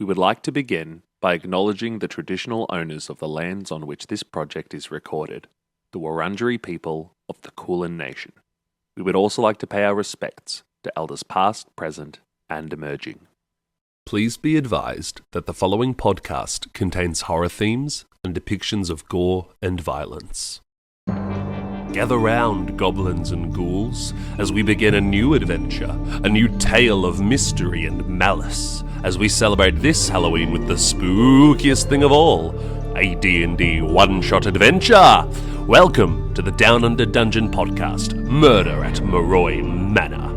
We would like to begin by acknowledging the traditional owners of the lands on which this project is recorded, the Wurundjeri people of the Kulin Nation. We would also like to pay our respects to elders past, present, and emerging. Please be advised that the following podcast contains horror themes and depictions of gore and violence. Gather round, goblins and ghouls, as we begin a new adventure, a new tale of mystery and malice, as we celebrate this Halloween with the spookiest thing of all, a D&D one-shot adventure. Welcome to the Down Under Dungeon podcast, Murder at Moroi Manor.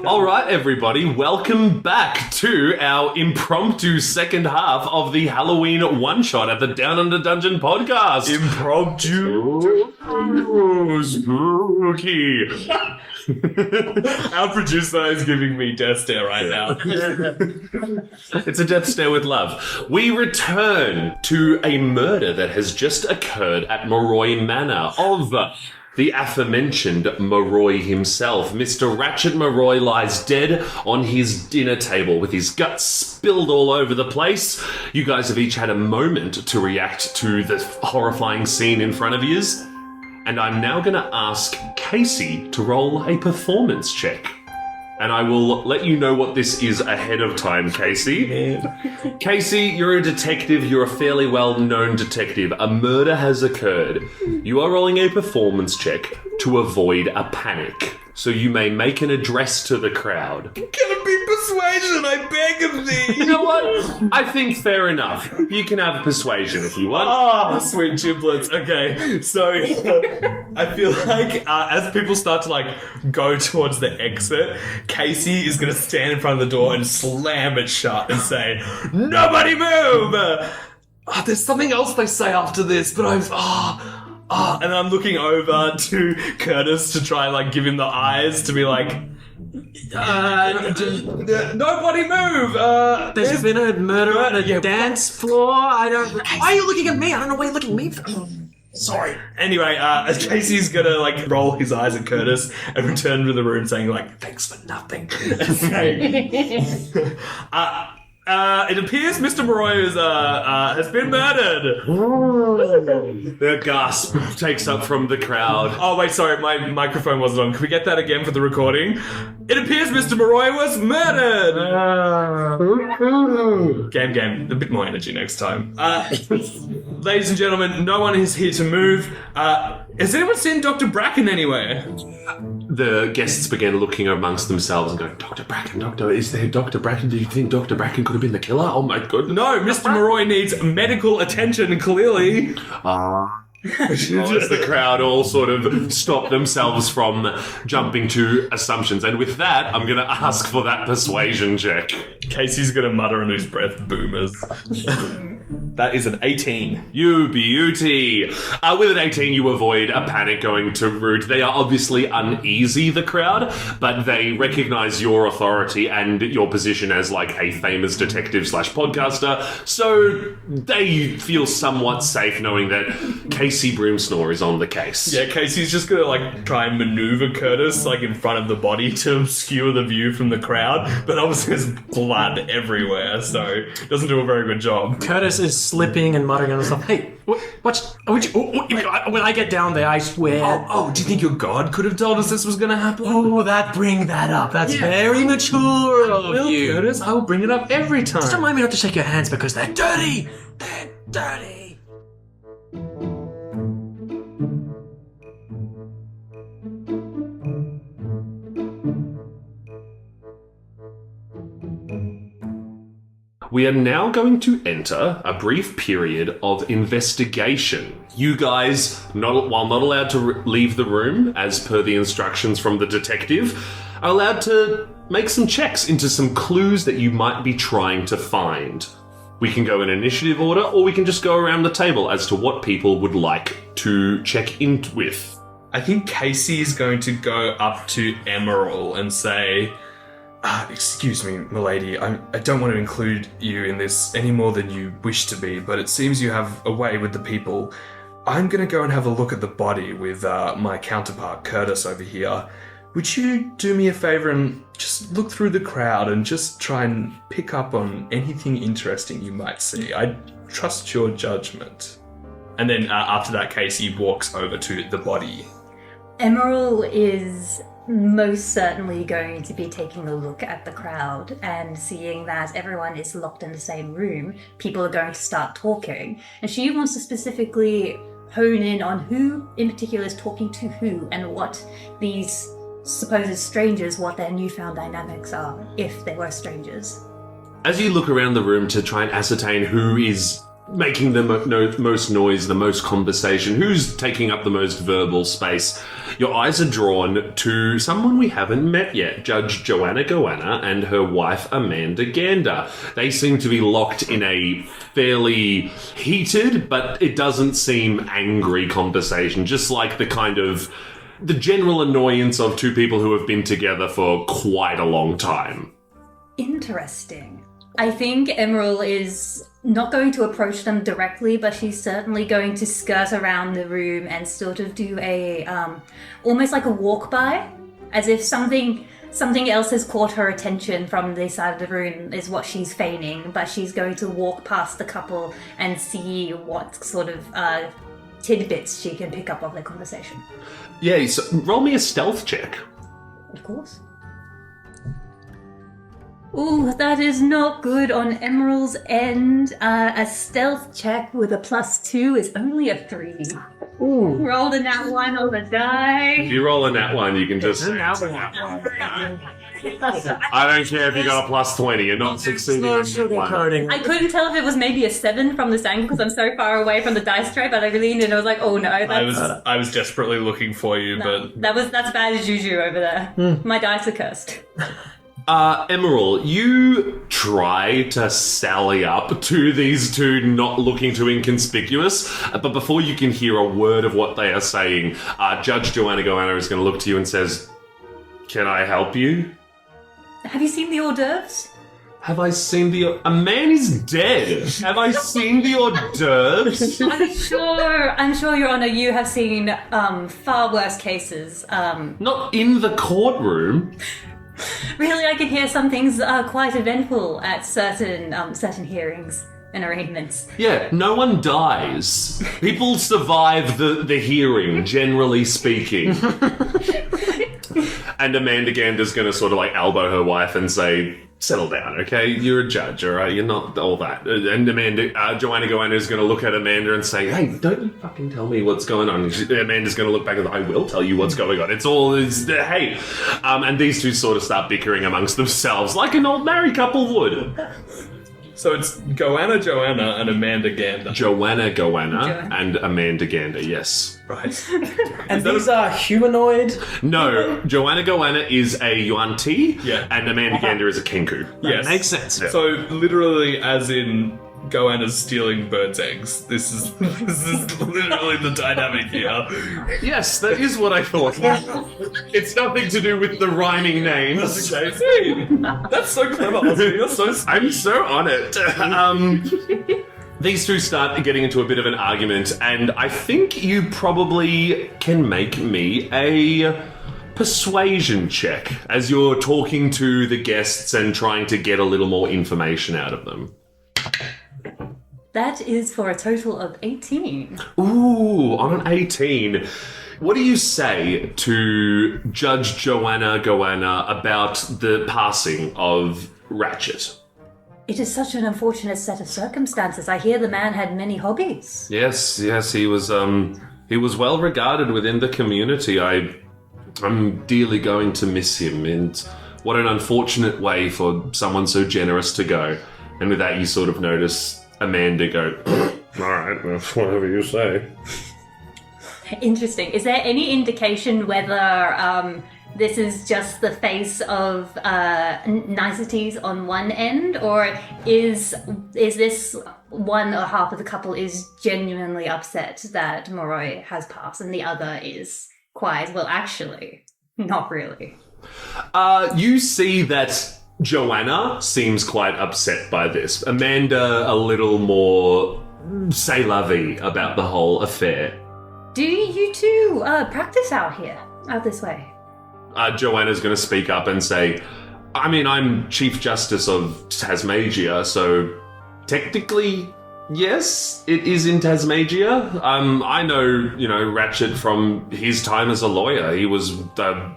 All right, everybody, welcome back to our impromptu second half of the Halloween one-shot at the Down Under Dungeon podcast. Impromptu. Spooky. Our producer is giving me death stare right now. It's a death stare with love. We return to a murder that has just occurred at Moroi Manor of the aforementioned Moroi himself. Mr. Ratchet Moroi lies dead on his dinner table with his guts spilled all over the place. You guys have each had a moment to react to the horrifying scene in front of yous. And I'm now going to ask Kacy to roll a performance check. And I will let you know what this is ahead of time, Kacy. Kacy, you're a detective. You're a fairly well-known detective. A murder has occurred. You are rolling a performance check to avoid a panic. So you may make an address to the crowd. Can it be persuasion? I beg of thee. You know what? I think fair enough. You can have persuasion if you want. Oh, sweet giblets. Okay, so I feel like as people start to go towards the exit, Kacy is going to stand in front of the door and slam it shut and say, "Nobody move!" There's something else they say after this, but and I'm looking over to Curtis to try and give him the eyes to be like, nobody move! There's been a murder at a dance floor. Why are you looking at me? I don't know why you're looking at me. Sorry. Anyway, Casey's gonna roll his eyes at Curtis and return to the room saying thanks for nothing. It appears Mr. Moroi has been murdered. The gasp takes up from the crowd. Oh, wait, sorry, my microphone wasn't on. Can we get that again for the recording? It appears Mr. Moroi was murdered! Gam Gam, a bit more energy next time. Ladies and gentlemen, no one is here to move. Has anyone seen Dr. Bracken anywhere? The guests began looking amongst themselves and going, Dr. Bracken, is there Dr. Bracken? Do you think Dr. Bracken could have been the killer? Oh my goodness. No, Mr. Moroi needs medical attention, clearly. As the crowd all sort of stop themselves from jumping to assumptions. And with that, I'm going to ask for that persuasion check. Casey's going to mutter under his breath, boomers. That is an 18. You beauty. With an 18, you avoid a panic going to root. They are obviously uneasy, the crowd, but they recognize your authority and your position as a famous detective / podcaster. So they feel somewhat safe knowing that Kacy Brimsnore is on the case. Yeah, Casey's just going to try and maneuver Curtis in front of the body to obscure the view from the crowd, but obviously there's blood everywhere, so doesn't do a very good job. Curtis is slipping and muttering on himself. Hey, when I get down there, I swear. Oh, do you think your god could have told us this was going to happen? Oh, bring that up. That's very mature of you. Curtis, I will bring it up every time. Just remind me not to shake your hands because they're dirty. They're dirty. We are now going to enter a brief period of investigation. You guys, while not allowed to leave the room, as per the instructions from the detective, are allowed to make some checks into some clues that you might be trying to find. We can go in initiative order, or we can just go around the table as to what people would like to check in with. I think Kacy is going to go up to Emeral and say, excuse me, milady, I don't want to include you in this any more than you wish to be, but it seems you have a way with the people. I'm going to go and have a look at the body with my counterpart, Curtis, over here. Would you do me a favour and just look through the crowd and just try and pick up on anything interesting you might see? I trust your judgment. And then after that, Kacy walks over to the body. Emeral is most certainly going to be taking a look at the crowd and seeing that everyone is locked in the same room. People are going to start talking. And she wants to specifically hone in on who in particular is talking to who and what these supposed strangers, what their newfound dynamics are, if they were strangers. As you look around the room to try and ascertain who is making the most noise, the most conversation, who's taking up the most verbal space, your eyes are drawn to someone we haven't met yet, Judge Joanna Goanna and her wife Amanda Gander. They seem to be locked in a fairly heated, but it doesn't seem angry conversation, just like the kind of the general annoyance of two people who have been together for quite a long time. Interesting. I think Emeral is not going to approach them directly, but she's certainly going to skirt around the room and sort of do a almost like a walk by, as if something else has caught her attention from this side of the room is what she's feigning, but she's going to walk past the couple and see what sort of tidbits she can pick up of their conversation. Yeah, so roll me a stealth check. Of course. Ooh, that is not good on Emerald's end. A stealth check with a +2 is only a 3. Ooh. Rolled a nat 1 on the die. If you roll a nat 1, you can just... I don't care if you got a +20, you're not succeeding. No sugarcoating. I couldn't tell if it was maybe a 7 from this angle because I'm so far away from the dice tray, but I really leaned in and I was like, oh no, that's... I was desperately looking for you, but... That's bad juju over there. My dice are cursed. Emeral, you try to sally up to these two not looking too inconspicuous, but before you can hear a word of what they are saying, Judge Joanna Goanna is going to look to you and says, "Can I help you?" Have you seen the hors d'oeuvres? Have I seen a man is dead. Have I seen the hors d'oeuvres? I'm sure, Your Honour, you have seen far worse cases. Not in the courtroom. Really, I can hear some things quite eventful at certain hearings and arraignments. Yeah, no one dies. People survive the hearing, generally speaking. And Amanda Gander's going to sort of like elbow her wife and say, "Settle down, okay? You're a judge, all right? You're not all that." And Joanna Goanna is going to look at Amanda and say, "Hey, don't you fucking tell me what's going on." Amanda's going to look back and "I will tell you what's going on. It's all hey." And these two sort of start bickering amongst themselves like an old married couple would. So it's Joanna and Amanda Gander. Joanna Goanna and Amanda Gander, yes. Right. And these are humanoid? No, Joanna Goanna is a Yuan-Ti, Yeah. and Amanda Gander is a Kenku. Yes. Makes sense. Yeah. So literally, as in Goanna's stealing birds' eggs. This is literally the dynamic here. Yes, that is what I thought. It's nothing to do with the rhyming names. Okay. That's so clever, Oscar. You're so smart. I'm so on it. These two start getting into a bit of an argument, and I think you probably can make me a persuasion check as you're talking to the guests and trying to get a little more information out of them. That is for a total of 18. Ooh, on an 18. What do you say to Judge Joanna Goanna about the passing of Ratchet? It is such an unfortunate set of circumstances. I hear the man had many hobbies. Yes, he was well regarded within the community. I'm dearly going to miss him, and what an unfortunate way for someone so generous to go. And with that, you sort of notice Amanda go, "All right, well, whatever you say." Interesting. Is there any indication whether this is just the face of niceties on one end, or is this one or half of the couple is genuinely upset that Moroi has passed and the other is quite. Well, actually, not really. You see that Joanna seems quite upset by this. Amanda a little more c'est la vie about the whole affair. Do you two practice out here, out this way? Joanna's going to speak up and say, I mean, I'm Chief Justice of Tasmajia, so technically, yes, it is in Tasmajia. I know, Ratchet from his time as a lawyer. He was a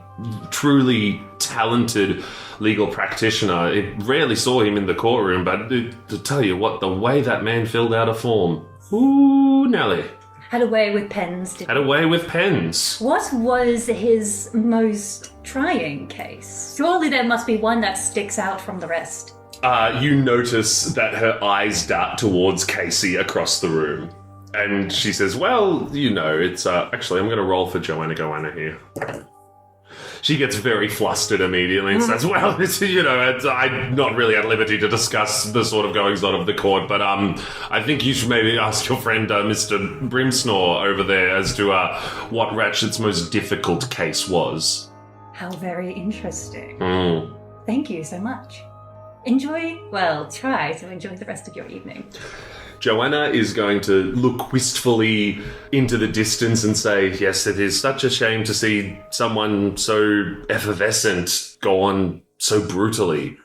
truly talented legal practitioner. I rarely saw him in the courtroom, but to tell you what, the way that man filled out a form, ooh, Nelly. Had a way with pens, didn't Had a way with pens. What was his most trying case? Surely there must be one that sticks out from the rest. You notice that her eyes dart towards Kacy across the room. And she says, well, it's... actually, I'm going to roll for Joanna here. She gets very flustered immediately and says, well, I'm not really at liberty to discuss the sort of goings-on of the court, but I think you should maybe ask your friend, Mr. Brimsnore over there as to what Ratchet's most difficult case was. How very interesting. Mm. Thank you so much. Try to enjoy the rest of your evening. Joanna is going to look wistfully into the distance and say, yes, it is such a shame to see someone so effervescent go on so brutally.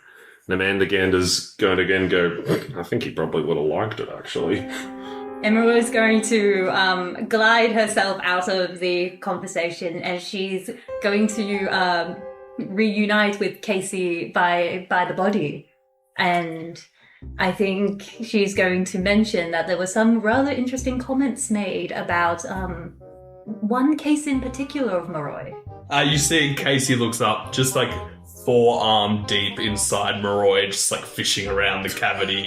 And Amanda Gander's going to again go, I think he probably would have liked it, actually. Emeral is going to glide herself out of the conversation, and she's going to reunite with Kacy by the body. And I think she's going to mention that there were some rather interesting comments made about one case in particular of Moroi. You see Kacy looks up, just like forearm deep inside Moroi, just like fishing around the cavity.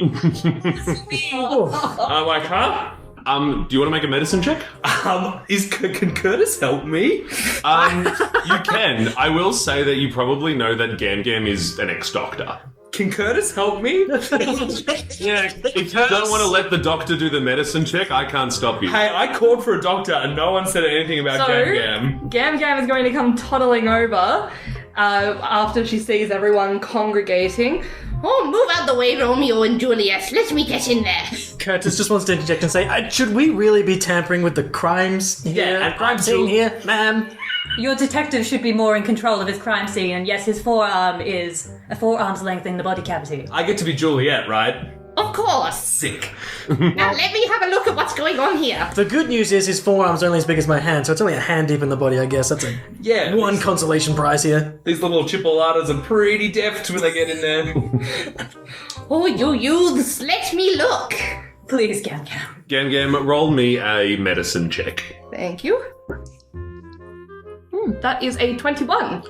I'm like, huh? Do you want to make a medicine check? Can Curtis help me? You can. I will say that you probably know that Gam Gam is an ex-doctor. Can Curtis help me? Yeah, if you don't want to let the doctor do the medicine check, I can't stop you. Hey, I called for a doctor and no one said anything about Gam Gam. Gam Gam is going to come toddling over after she sees everyone congregating. Oh, move out the way, Romeo and Juliet. Let me get in there. Curtis just wants to interject and say, should we really be tampering with the crimes here? and crime scene here, ma'am? Your detective should be more in control of his crime scene, and yes, his forearm is a forearm's length in the body cavity. I get to be Juliet, right? Of course. Sick. Now let me have a look at what's going on here. The good news is his forearm's only as big as my hand, so it's only a hand deep in the body, I guess. That's one consolation prize here. These little chipolatas are pretty deft when they get in there. Oh, you youths, let me look. Please, Gam Gam. Gam Gam, roll me a medicine check. Thank you. That is a 21.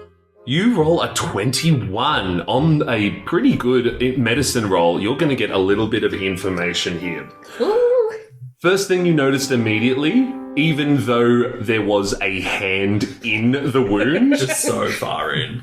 You roll a 21 on a pretty good medicine roll. You're going to get a little bit of information here. Ooh. First thing you noticed immediately, even though there was a hand in the wound, Just so far in.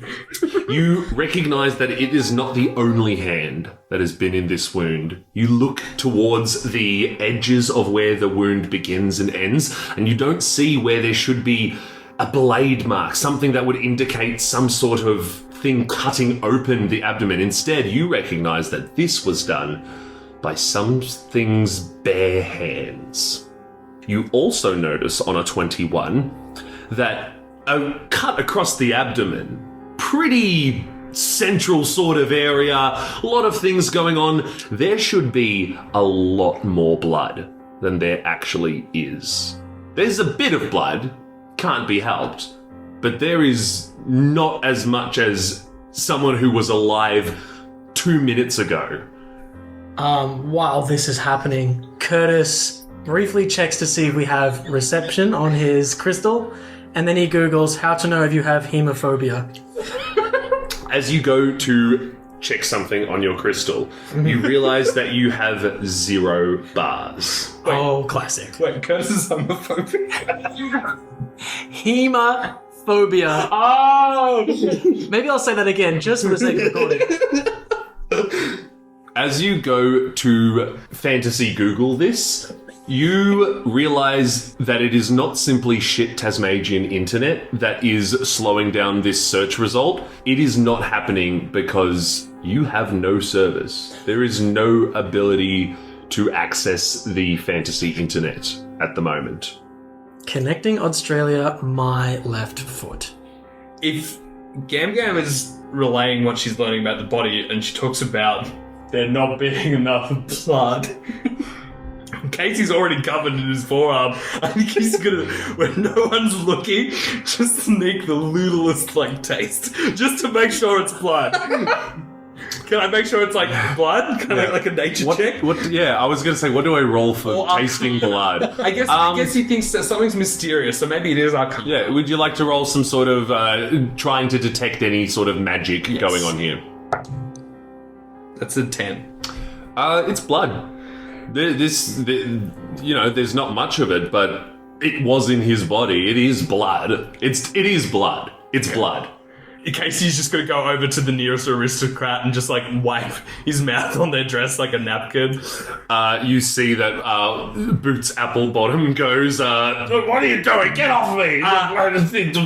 you recognize that it is not the only hand that has been in this wound. You look towards the edges of where the wound begins and ends, and you don't see where there should be a blade mark, something that would indicate some sort of thing cutting open the abdomen. Instead, you recognize that this was done by something's bare hands. You also notice on a 21 that a cut across the abdomen, pretty central sort of area, a lot of things going on. There should be a lot more blood than there actually is. There's a bit of blood, can't be helped, but there is not as much as someone who was alive 2 minutes ago. While this is happening, Curtis briefly checks to see if we have reception on his crystal, and then he Googles how to know if you have hemophobia. As you go to check something on your crystal, you realize that you have 0 bars. Oh, classic. Wait, Curtis is homophobic? Hemophobia. Oh! Maybe I'll say that again, just for the sake of recording. As you go to fantasy Google this, You realise that it is not simply shit Tasmanian internet that is slowing down this search result. It is not happening because you have no service. There is no ability to access the fantasy internet at the moment. Connecting Oddstralia, my left foot. If Gam Gam is relaying what she's learning about the body and she talks about there not being enough blood, Casey's already covered in his forearm. I think he's gonna, when no one's looking, just sneak the littlest taste, just to make sure it's blood. Can I make sure it's blood? Kind of like a nature check? Yeah, I was going to say, what do I roll for tasting blood? I guess he thinks that something's mysterious, so maybe it is Arcana. Yeah, would you like to roll some sort of trying to detect any sort of magic going on here? That's a 10. It's blood. There's not much of it, but it was in his body. It is blood. It is blood. It's blood. Casey's just going to go over to the nearest aristocrat and just wipe his mouth on their dress like a napkin. You see that Boots Applebottom goes, what are you doing? Get off me!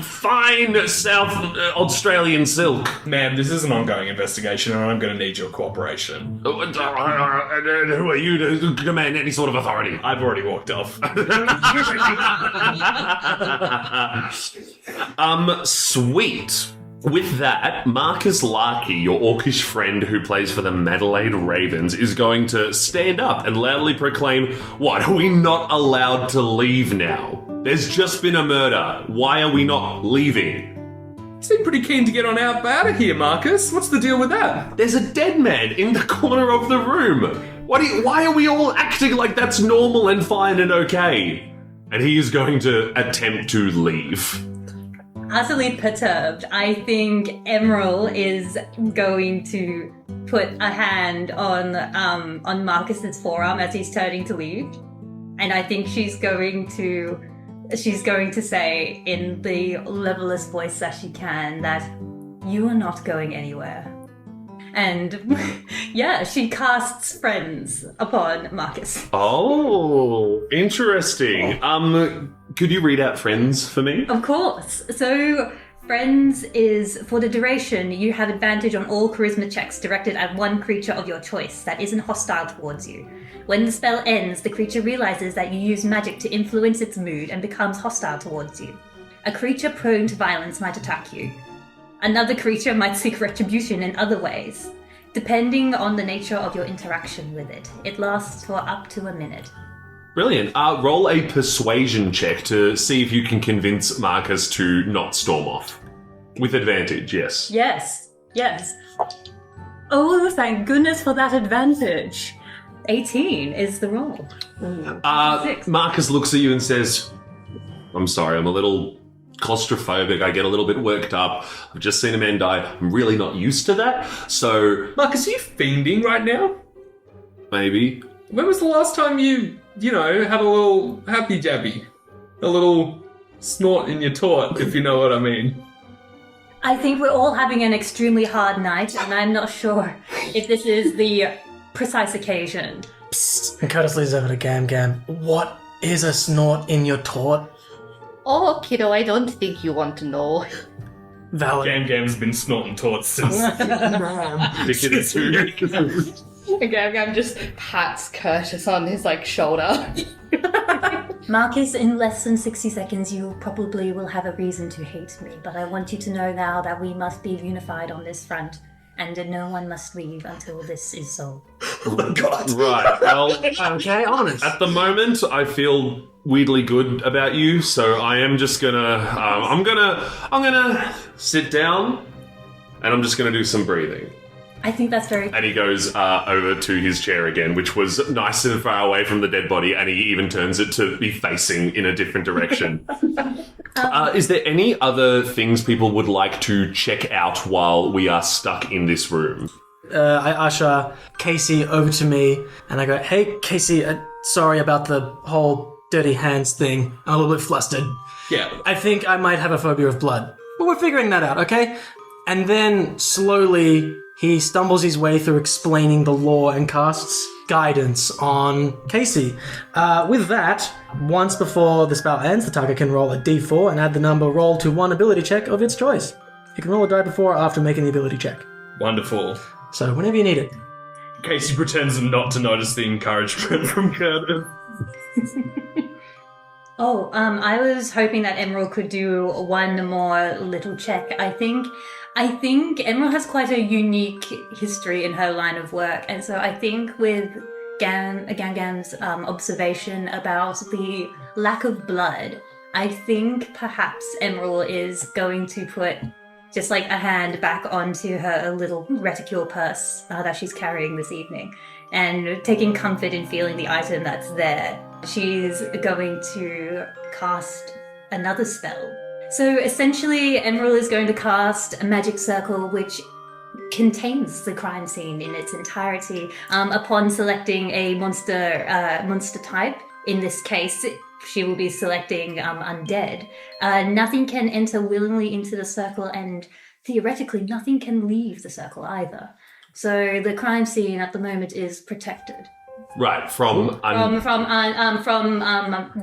Fine South Australian silk. Ma'am, this is an ongoing investigation and I'm going to need your cooperation. Who are you to command any sort of authority? I've already walked off. Sweet. With that, Marcus Larkey, your orcish friend who plays for the Madelaide Ravens, is going to stand up and loudly proclaim, what, are we not allowed to leave now? There's just been a murder. Why are we not leaving? You seem pretty keen to get on out of here, Marcus. What's the deal with that? There's a dead man in the corner of the room. Why are we all acting like that's normal and fine and okay? And he is going to attempt to leave. Utterly perturbed, I think Emeral is going to put a hand on Marcus's forearm as he's turning to leave, and I think she's going to say in the levelest voice that she can that you are not going anywhere. And yeah, she casts Friends upon Marcus. Oh, interesting. Could you read out Friends for me? Of course. So, Friends is, for the duration, you have advantage on all charisma checks directed at one creature of your choice that isn't hostile towards you. When the spell ends, the creature realizes that you use magic to influence its mood and becomes hostile towards you. A creature prone to violence might attack you. Another creature might seek retribution in other ways. Depending on the nature of your interaction with it, it lasts for up to a minute. Brilliant. Roll a persuasion check to see if you can convince Marcus to not storm off. With advantage, yes. Yes. Oh, thank goodness for that advantage. 18 is the roll. Marcus looks at you and says, I'm sorry, I'm a little claustrophobic. I get a little bit worked up. I've just seen a man die. I'm really not used to that. So, Marcus, are you fiending right now? Maybe. When was the last time you had a little happy jabby? A little snort in your tort, if you know what I mean. I think we're all having an extremely hard night, and I'm not sure if this is the precise occasion. Psst. And Curtis leads over to Gam Gam. What is a snort in your tort? Oh, kiddo, I don't think you want to know. Valid. Gam Gam's been snorting torts since. Gam Gam just pats Curtis on his shoulder. Marcus, in less than 60 seconds, you probably will have a reason to hate me, but I want you to know now that we must be unified on this front, and that no one must leave until this is solved. Oh my god. Right, well, Okay, honest. at the moment, I feel weirdly good about you, so I am just gonna, I'm gonna sit down, and I'm just gonna do some breathing. I think that's very... And he goes over to his chair again, which was nice and far away from the dead body, and he even turns it to be facing in a different direction. Is there any other things people would like to check out while we are stuck in this room? I usher Kacy over to me, and I go, hey, Kacy, sorry about the whole dirty hands thing. I'm a little bit flustered. Yeah. I think I might have a phobia of blood. But we're figuring that out, okay? And then, slowly, he stumbles his way through explaining the law and casts. guidance on Kacy. With that, once before the spell ends, the target can roll a d4 and add the number rolled to one ability check of its choice. You can roll a die before or after making the ability check. Wonderful. So whenever you need it. Kacy pretends not to notice the encouragement from Curtis. Oh, I was hoping that Emeral could do one more little check. I think Emeral has quite a unique history in her line of work, and so I think with Gam's observation about the lack of blood, I think perhaps Emeral is going to put just like a hand back onto her little reticule purse that she's carrying this evening, and taking comfort in feeling the item that's there. She's going to cast another spell. So essentially, Emeral is going to cast a magic circle which contains the crime scene in its entirety. Upon selecting a monster type, in this case, she will be selecting undead. Nothing can enter willingly into the circle, and theoretically, nothing can leave the circle either. So the crime scene at the moment is protected. Right, from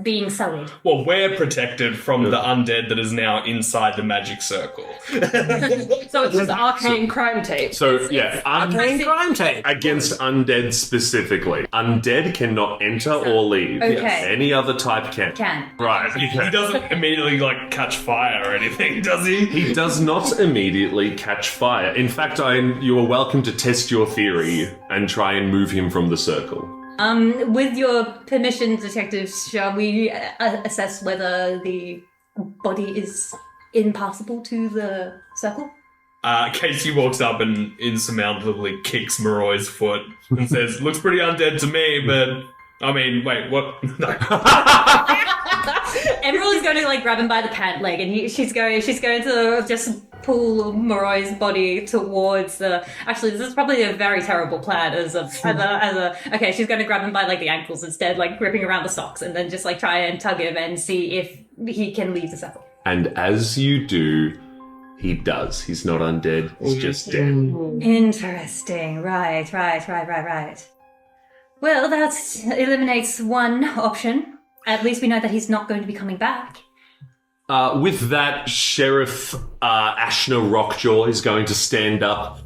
being sullied. Well, we're protected from the undead that is now inside the magic circle. So it's just arcane crime tape. So, yeah, Arcane crime tape. against undead specifically. Undead cannot enter or leave. Okay. Any other type can. Can. Right. He doesn't immediately, catch fire or anything, does he? He does not immediately catch fire. In fact, you are welcome to test your theory and try and move him from the circle. With your permission, detectives, shall we assess whether the body is impassable to the circle? Kacy walks up and insurmountably kicks Moroi's foot and says, "Looks pretty undead to me, but I mean, wait, what?" No. Emerald is going to grab him by the pant leg, and she's going to just pull Moroi's body towards the. Actually, this is probably a very terrible plan Okay, she's going to grab him by the ankles instead, gripping around the socks, and then just try and tug him and see if he can leave the circle. And as you do, he does. He's not undead. He's just dead. Interesting. Right. Well, that eliminates one option. At least we know that he's not going to be coming back. With that, Sheriff Ashna Rockjaw is going to stand up,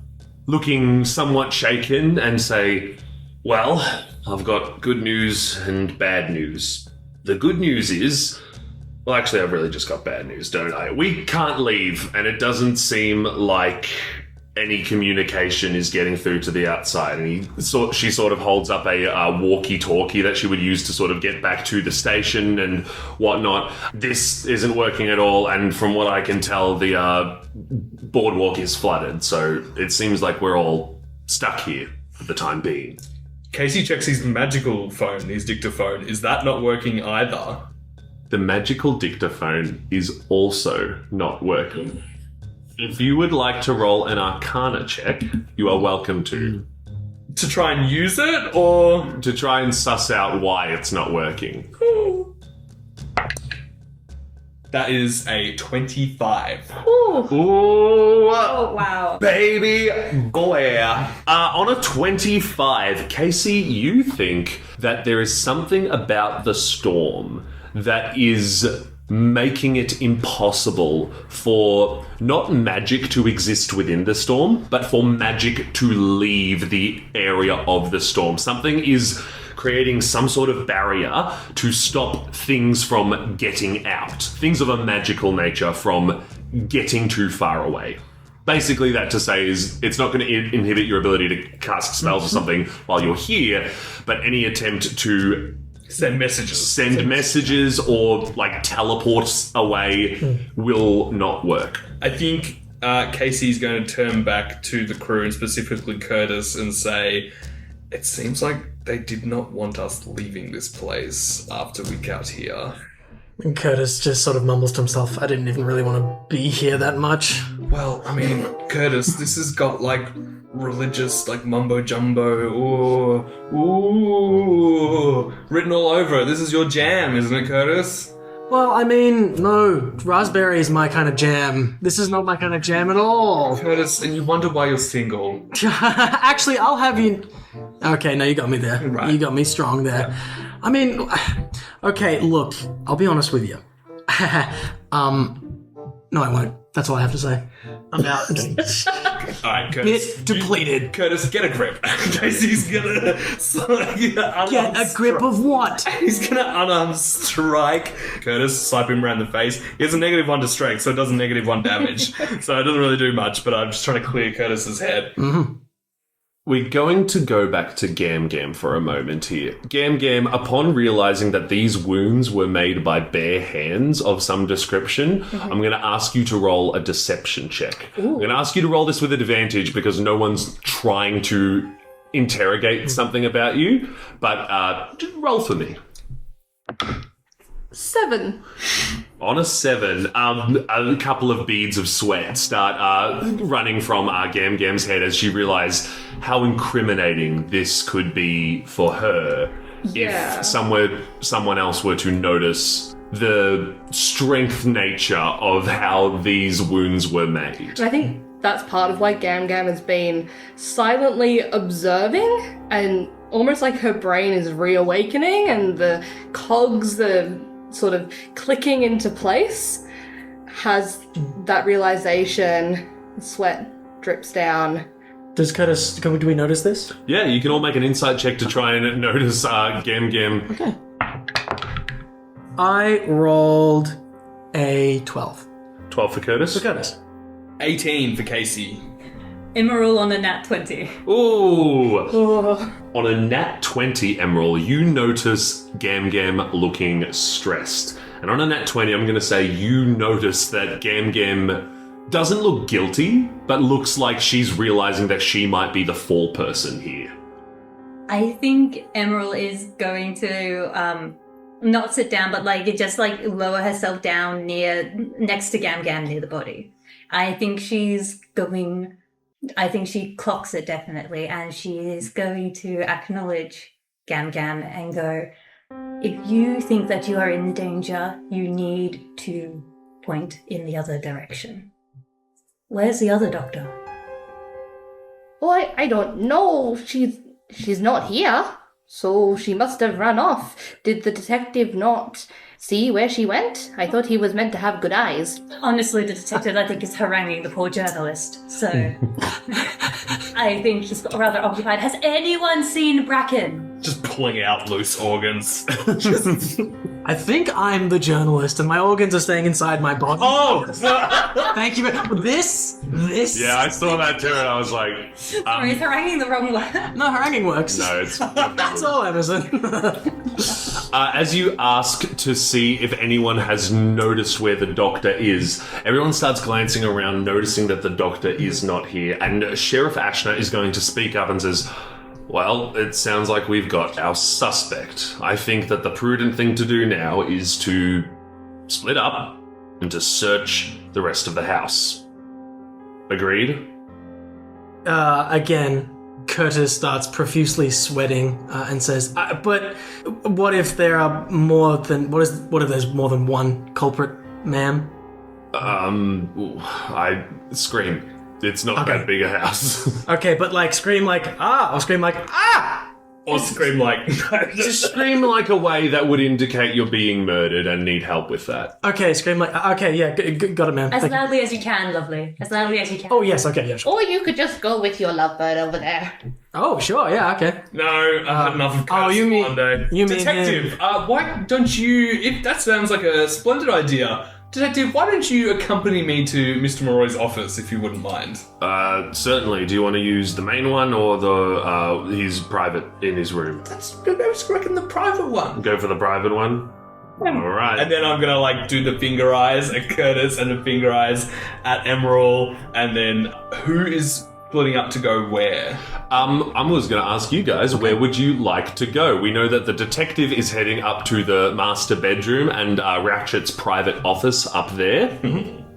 looking somewhat shaken, and say, "Well, I've got good news and bad news. The good news is... Well, actually, I've really just got bad news, don't I? We can't leave, and it doesn't seem like any communication is getting through to the outside." And she sort of holds up a walkie-talkie that she would use to sort of get back to the station and whatnot. This isn't working at all, and from what I can tell, the boardwalk is flooded, so it seems like we're all stuck here for the time being. Kacy checks his magical phone, his dictaphone. Is that not working either? The magical dictaphone is also not working. If you would like to roll an Arcana check, you are welcome to. To try and use it, or...? To try and suss out why it's not working. That is a 25. Ooh. Oh, wow. Baby boy. On a 25, Kacy, you think that there is something about the storm that is making it impossible for not magic to exist within the storm, but for magic to leave the area of the storm. Something is creating some sort of barrier to stop things from getting out. Things of a magical nature from getting too far away. Basically, that to say is it's not going to inhibit your ability to cast spells or something while you're here, but any attempt to Send messages or teleports away will not work. I think Kacy's going to turn back to the crew, and specifically Curtis, and say, "It seems like they did not want us leaving this place after we got here." And Curtis just sort of mumbles to himself, "I didn't even really want to be here that much." Well, I mean, Curtis, this has got religious mumbo jumbo ooh written all over it. This is your jam, isn't it, Curtis? Well, I mean, no, raspberry is my kind of jam. This is not my kind of jam at all. Curtis, and you wonder why you're single. Actually, I'll have you... Okay, no, you got me there. Right. You got me strong there. I mean, okay, look, I'll be honest with you. No, I won't. That's all I have to say. I'm out. All right, Curtis. Bit depleted. Curtis, get a grip. Casey's gonna Get a grip of what? He's gonna unarmed strike Curtis, swipe him around the face. He has a -1 to strength, so it does a -1 damage. So it doesn't really do much, but I'm just trying to clear Curtis's head. Mm-hmm. We're going to go back to Gam Gam for a moment here. Gam Gam, upon realizing that these wounds were made by bare hands of some description, I'm going to ask you to roll a deception check. I'm going to ask you to roll this with advantage because no one's trying to interrogate something about you, but just roll for me. 7. On a 7, a couple of beads of sweat start running from Gam Gam's head as she realizes how incriminating this could be for her if someone else were to notice the strength nature of how these wounds were made. And I think that's part of why Gam Gam has been silently observing, and almost like her brain is reawakening and the cogs, the sort of clicking into place, has that realization. Sweat drips down. Does Curtis, do we notice this? Yeah, you can all make an insight check to try and notice Gam Gam. Okay. I rolled a 12. 12 for Curtis. For Curtis. 18 for Kacy. Emeral on a nat 20. Ooh! Oh. On a nat 20, Emeral, you notice Gam Gam looking stressed. And on a nat 20, I'm going to say you notice that Gam Gam doesn't look guilty, but looks like she's realizing that she might be the fall person here. I think Emeral is going to not sit down, but just lower herself down next to Gam Gam near the body. I think she clocks it definitely, and she is going to acknowledge Gam Gam and go, if you think that you are in danger, you need to point in the other direction. Where's the other doctor? Oh, I don't know. She's not here. So she must have run off. Did the detective not see where she went? I thought he was meant to have good eyes. Honestly, the detective, I think, is haranguing the poor journalist. So I think he's rather occupied. Has anyone seen Bracken? Just pulling out loose organs. I think I'm the journalist and my organs are staying inside my body. Oh! Thank you. This. Yeah, I saw that too, and I was like... Sorry, he's haranguing the wrong one. No, haranguing works. No, it's... That's all, Emerson. As you ask to see if anyone has noticed where the doctor is, everyone starts glancing around, noticing that the doctor is not here, and Sheriff Ashner is going to speak up and says, well, it sounds like we've got our suspect. I think that the prudent thing to do now is to split up and to search the rest of the house. Agreed? Again, Curtis starts profusely sweating and says, but what if there are more than... What if there's more than one culprit, ma'am? I scream. It's not that big a house. Okay, but scream or scream Or scream Just scream like a way that would indicate you're being murdered and need help with that. Okay, scream okay, yeah, got it, ma'am. As loudly as you can, lovely. As loudly as you can. Oh, yes, okay, yeah, sure. Or you could just go with your lovebird over there. Oh, sure, yeah, okay. No, I've had enough of Curtis you mean- one day. you mean Detective, why don't you... If that sounds like a splendid idea... Detective, why don't you accompany me to Mr. Morroi's office, if you wouldn't mind? Certainly. Do you want to use the main one or his private in his room? I was reckon the private one. Go for the private one? Alright. And then I'm gonna do the finger eyes at Curtis and the finger eyes at Emeral, and then who is splitting up to go where? I was going to ask you guys, where would you like to go? We know that the detective is heading up to the master bedroom and Ratchet's private office up there.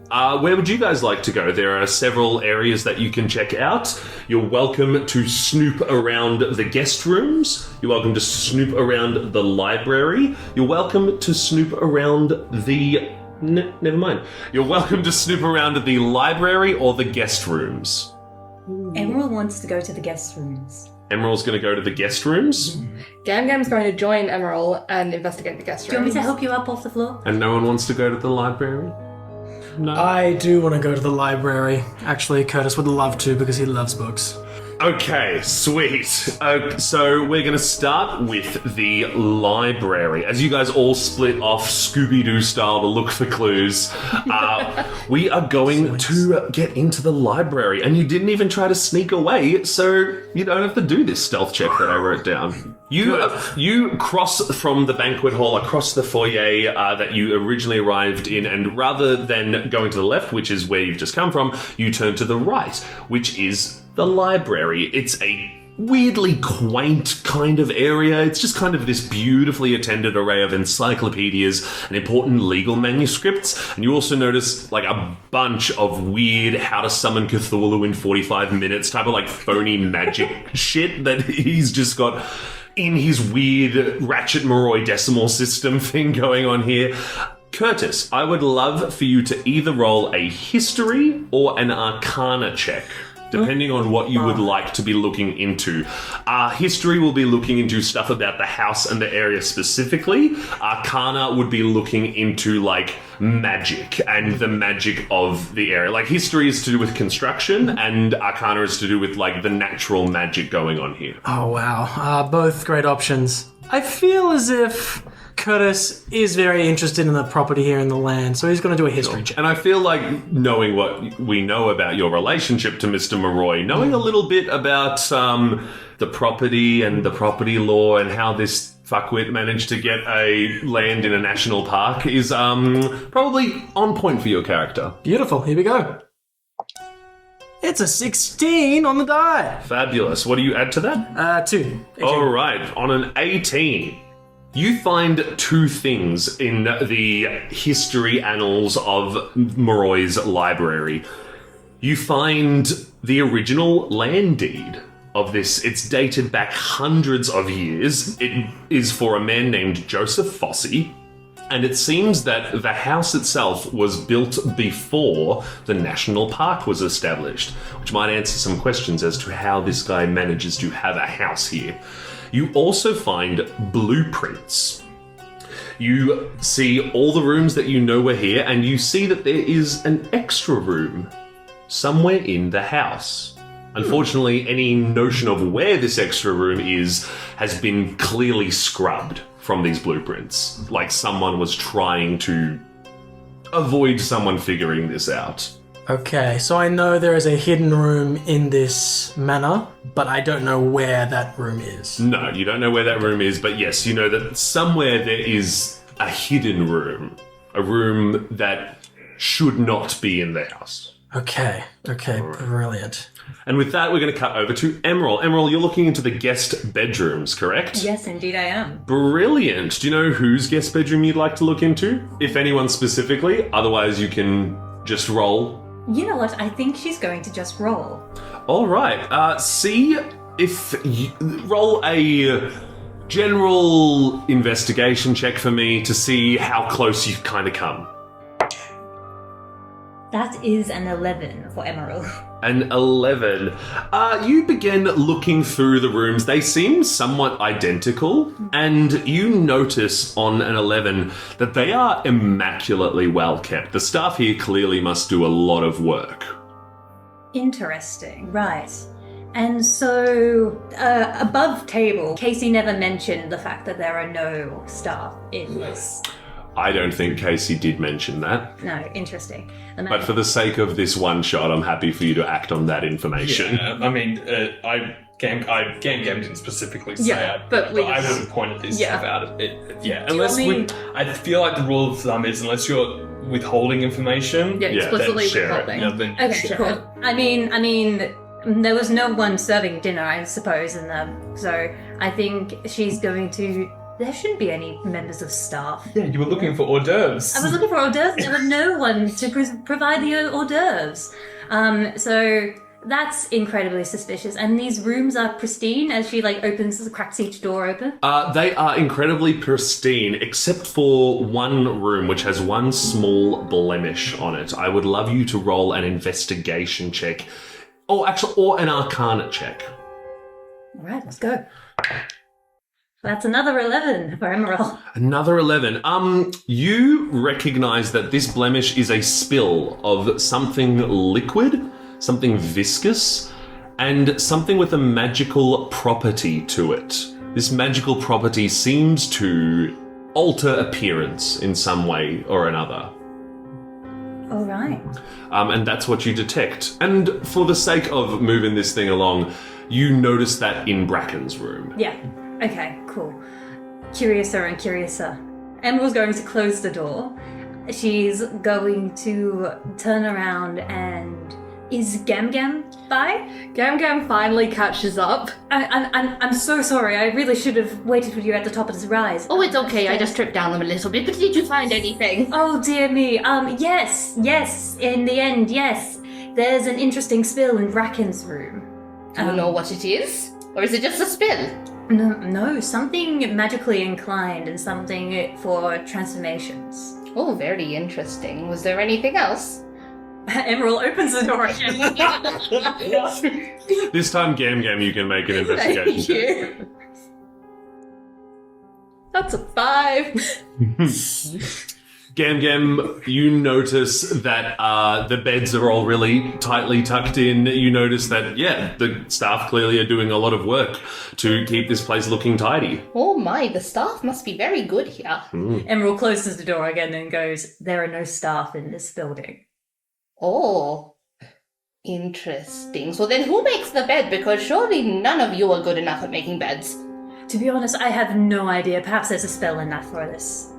Where would you guys like to go? There are several areas that you can check out. You're welcome to snoop around the guest rooms. You're welcome to snoop around the library. You're welcome to snoop around the... never mind. You're welcome to snoop around the library or the guest rooms. Emeral wants to go to the guest rooms. Emerald's going to go to the guest rooms. Gam Gam's going to join Emeral and investigate the guest Do you room. want me to help you up off the floor? And no one wants to go to the library? No. I do want to go to the library. Actually, Curtis would love to because he loves books. Okay, sweet. So we're going to start with the library. As you guys all split off Scooby-Doo style to look for clues, we are going to get into the library. And you didn't even try to sneak away, so you don't have to do this stealth check that I wrote down. You cross from the banquet hall across the foyer that you originally arrived in, and rather than going to the left, which is where you've just come from, you turn to the right, which is the library. It's a weirdly quaint kind of area. It's just kind of this beautifully attended array of encyclopedias and important legal manuscripts. And you also notice like a bunch of weird how to summon Cthulhu in 45 minutes type of like phony magic shit that he's just got in his weird Ratchet Moroi decimal system thing going on here. Curtis, I would love for you to either roll a history or an arcana check, depending on what you would like to be looking into. History will be looking into stuff about the house and the area specifically. Arcana would be looking into, like, magic and the magic of the area. Like, history is to do with construction, and Arcana is to do with, like, the natural magic going on here. Oh, wow. Both great options. I feel as if Curtis is very interested in the property here in the land, so he's going to do a history check. And I feel like knowing what we know about your relationship to Mr. Moroi, knowing a little bit about the property and the property law and how this fuckwit managed to get a land in a national park is probably on point for your character. Beautiful. Here we go. It's a 16 on the die. Fabulous. What do you add to that? 2. 18. All right. On an 18, you find two things in the history annals of Moroi's library. You find the original land deed of this. It's dated back hundreds of years. It is for a man named Joseph Fossey. And it seems that the house itself was built before the national park was established, which might answer some questions as to how this guy manages to have a house here. You also find blueprints. You see all the rooms that you know were here, and you see that there is an extra room somewhere in the house. Unfortunately, any notion of where this extra room is has been clearly scrubbed from these blueprints. Like someone was trying to avoid someone figuring this out. Okay, so I know there is a hidden room in this manor, but I don't know where that room is. No, you don't know where that room is, but yes, you know that somewhere there is a hidden room. A room that should not be in the house. Okay, brilliant. And with that, we're going to cut over to Emeral. Emeral, you're looking into the guest bedrooms, correct? Yes, indeed I am. Brilliant. Do you know whose guest bedroom you'd like to look into? If anyone specifically. Otherwise, you can just roll. You know what? I think she's going to just roll. All right. See if you roll a general investigation check for me to see how close you've kind of come. That is an 11 for Emeral. An 11. You begin looking through the rooms. They seem somewhat identical, and you notice on an 11 that they are immaculately well kept. The staff here clearly must do a lot of work. Interesting. Right. And so, above table, Kacy never mentioned the fact that there are no staff in this. I don't think Kacy did mention that. No, interesting. But for the sake of this one shot, I'm happy for you to act on that information. Yeah, I mean, Gam Gam didn't specifically say it, but I would have pointed this stuff out. Unless I feel like the rule of thumb is unless you're withholding information, explicitly then share withholding. it. Then Okay, share cool. it. I mean, there was no one serving dinner, I suppose, so I think she's going to there shouldn't be any members of staff. Yeah, you were looking for hors d'oeuvres. I was looking for hors d'oeuvres. There was no one to provide the hors d'oeuvres. So that's incredibly suspicious. And these rooms are pristine as she cracks each door open. They are incredibly pristine, except for one room which has one small blemish on it. I would love you to roll an investigation check, or an arcana check. All right, let's go. That's another 11 for Emeral. Another 11. You recognize that this blemish is a spill of something liquid, something viscous, and something with a magical property to it. This magical property seems to alter appearance in some way or another. All right. And that's what you detect. And for the sake of moving this thing along, you notice that in Bracken's room. Yeah. Okay, cool. Curiouser and curiouser. Emerald's going to close the door. She's going to turn around and... Is Gam Gam by? Gam Gam finally catches up. I'm so sorry. I really should have waited for you at the top of this rise. Oh, it's okay. I just tripped down them a little bit. But did you find anything? Oh, dear me. Yes. In the end, yes. There's an interesting spill in Bracken's room. Do you know what it is? Or is it just a spill? No, something magically inclined and something for transformations. Oh, very interesting. Was there anything else? Emerald opens the door again. This time, Gam Gam, you can make an investigation check. That's a 5. Gam Gam, you notice that the beds are all really tightly tucked in. You notice that, the staff clearly are doing a lot of work to keep this place looking tidy. Oh my, the staff must be very good here. Emerald closes the door again and goes, there are no staff in this building. Oh, interesting. So then who makes the bed? Because surely none of you are good enough at making beds. To be honest, I have no idea. Perhaps there's a spell in that for this.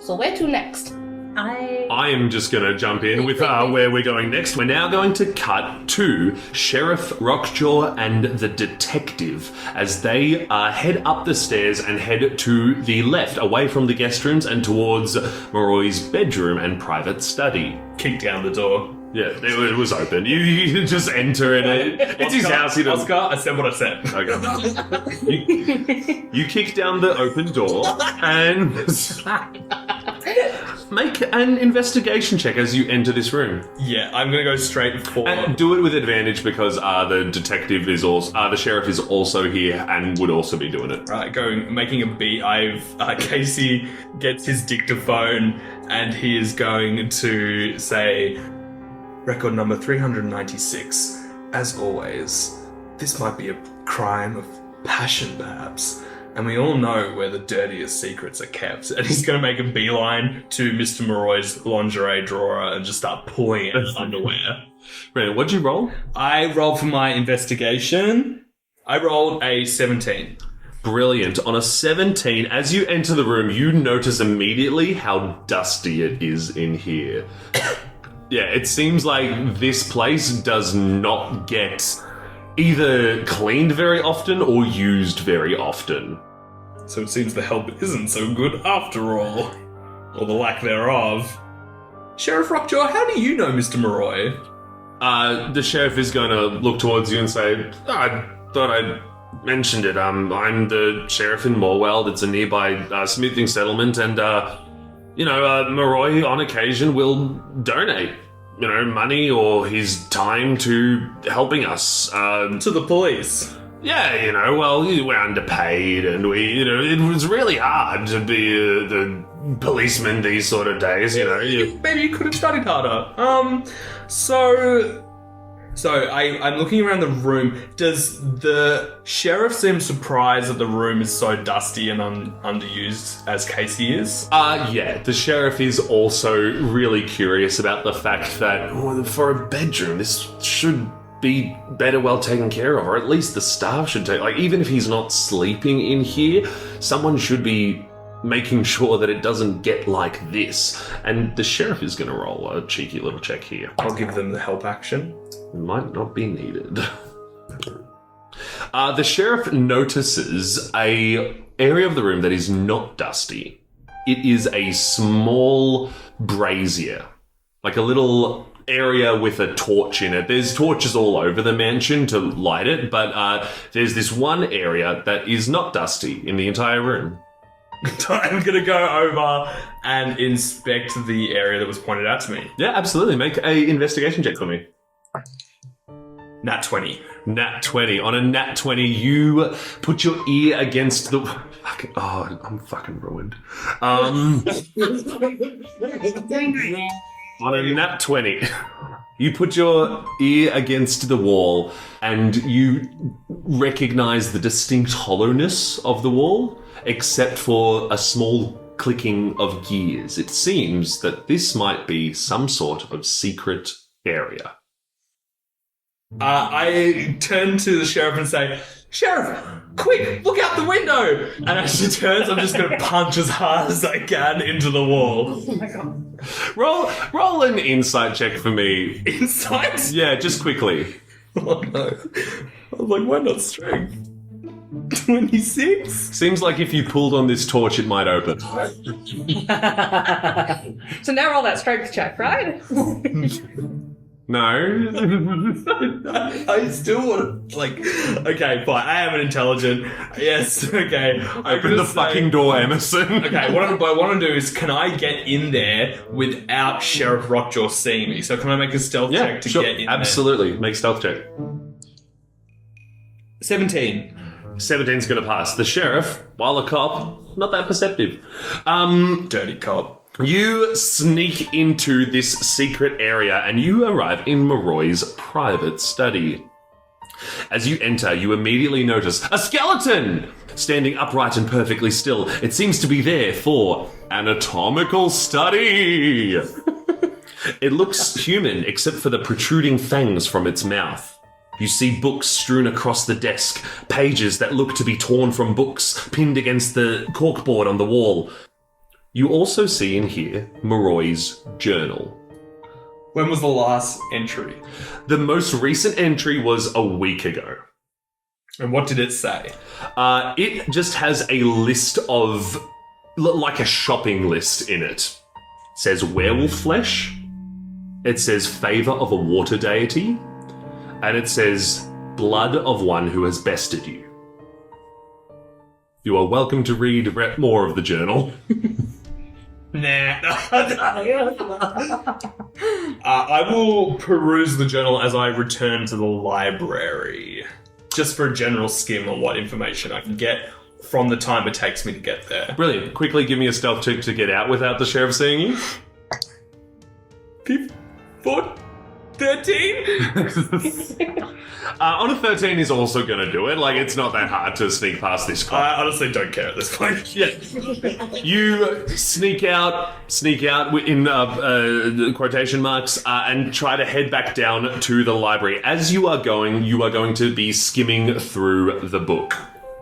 So where to next? I am just going to jump in with where we're going next. We're now going to cut to Sheriff Rockjaw and the detective as they head up the stairs and head to the left, away from the guest rooms and towards Moroi's bedroom and private study. Kick down the door. Yeah, it was open. You just enter and it's his house. He doesn't... Oscar, I said what I said. Okay. you kick down the open door and make an investigation check as you enter this room. Yeah, I'm gonna go straight for... And do it with advantage because the detective is also... the sheriff is also here and would also be doing it. Right, making a beat. Kacy gets his dictaphone and he is going to say... Record number 396. As always, this might be a crime of passion, perhaps. And we all know where the dirtiest secrets are kept. And he's going to make a beeline to Mr. Moroi's lingerie drawer and just start pulling out his underwear. Brandon, what'd you roll? I rolled for my investigation. I rolled a 17. Brilliant. On a 17, as you enter the room, you notice immediately how dusty it is in here. Yeah, it seems like this place does not get either cleaned very often or used very often. So it seems the help isn't so good after all. Or the lack thereof. Sheriff Rockjaw, how do you know Mr. Moroi? The sheriff is going to look towards you and say, I thought I'd mentioned it. I'm the sheriff in Morwell. It's a nearby smoothing settlement, and Moroi on occasion will donate, money or his time to helping us. To the police. Yeah, we're underpaid, and it was really hard to be the policeman these sort of days, Maybe you could have studied harder. So I'm looking around the room. Does the sheriff seem surprised that the room is so dusty and underused as Kacy is? Yeah. The sheriff is also really curious about the fact that for a bedroom, this should be better well taken care of, or at least the staff should take. Even if he's not sleeping in here, someone should be making sure that it doesn't get like this. And the sheriff is going to roll a cheeky little check here. I'll give them the help action. It might not be needed. The sheriff notices a area of the room that is not dusty. It is a small brazier, like a little area with a torch in it. There's torches all over the mansion to light it, but there's this one area that is not dusty in the entire room. I'm gonna go over and inspect the area that was pointed out to me. Yeah, absolutely. Make a investigation check for me. Nat 20. Nat 20. On a Nat 20, you put your ear against the... Oh, I'm fucking ruined. On a Nat 20, you put your ear against the wall and you recognize the distinct hollowness of the wall, except for a small clicking of gears. It seems that this might be some sort of secret area. I turn to the sheriff and say, Sheriff, quick, look out the window! And as she turns, I'm just going to punch as hard as I can into the wall. Oh my god. Roll an insight check for me. Insight? Yeah, just quickly. Oh no. I'm like, why not strength? 26? Seems like if you pulled on this torch, it might open. So now roll that strength check, right? No. I still want to, okay, fine, I am an intelligent. Yes, okay. Open the fucking door, Emerson. Okay, what I want to do is, can I get in there without Sheriff Rockjaw seeing me? So can I make a stealth check to get in absolutely. Make stealth check. there? 17. 17's going to pass. The sheriff, while a cop, not that perceptive. Dirty cop. You sneak into this secret area and you arrive in Moroi's private study. As you enter, you immediately notice a skeleton standing upright and perfectly still. It seems to be there for anatomical study. It looks human except for the protruding fangs from its mouth. You see books strewn across the desk, pages that look to be torn from books pinned against the corkboard on the wall. You also see in here Moroi's journal. When was the last entry? The most recent entry was a week ago. And what did it say? It just has a list of, like a shopping list in it. It says werewolf flesh. It says favor of a water deity. And it says blood of one who has bested you. You are welcome to read more of the journal. Nah. I will peruse the journal as I return to the library. Just for a general skim on what information I can get from the time it takes me to get there. Brilliant. Quickly give me a stealth check to get out without the sheriff seeing you. 13? On a 13 is also going to do it. Like, it's not that hard to sneak past this cop. I honestly don't care at this point. Yeah. You sneak out in quotation marks, and try to head back down to the library. As you are going to be skimming through the book.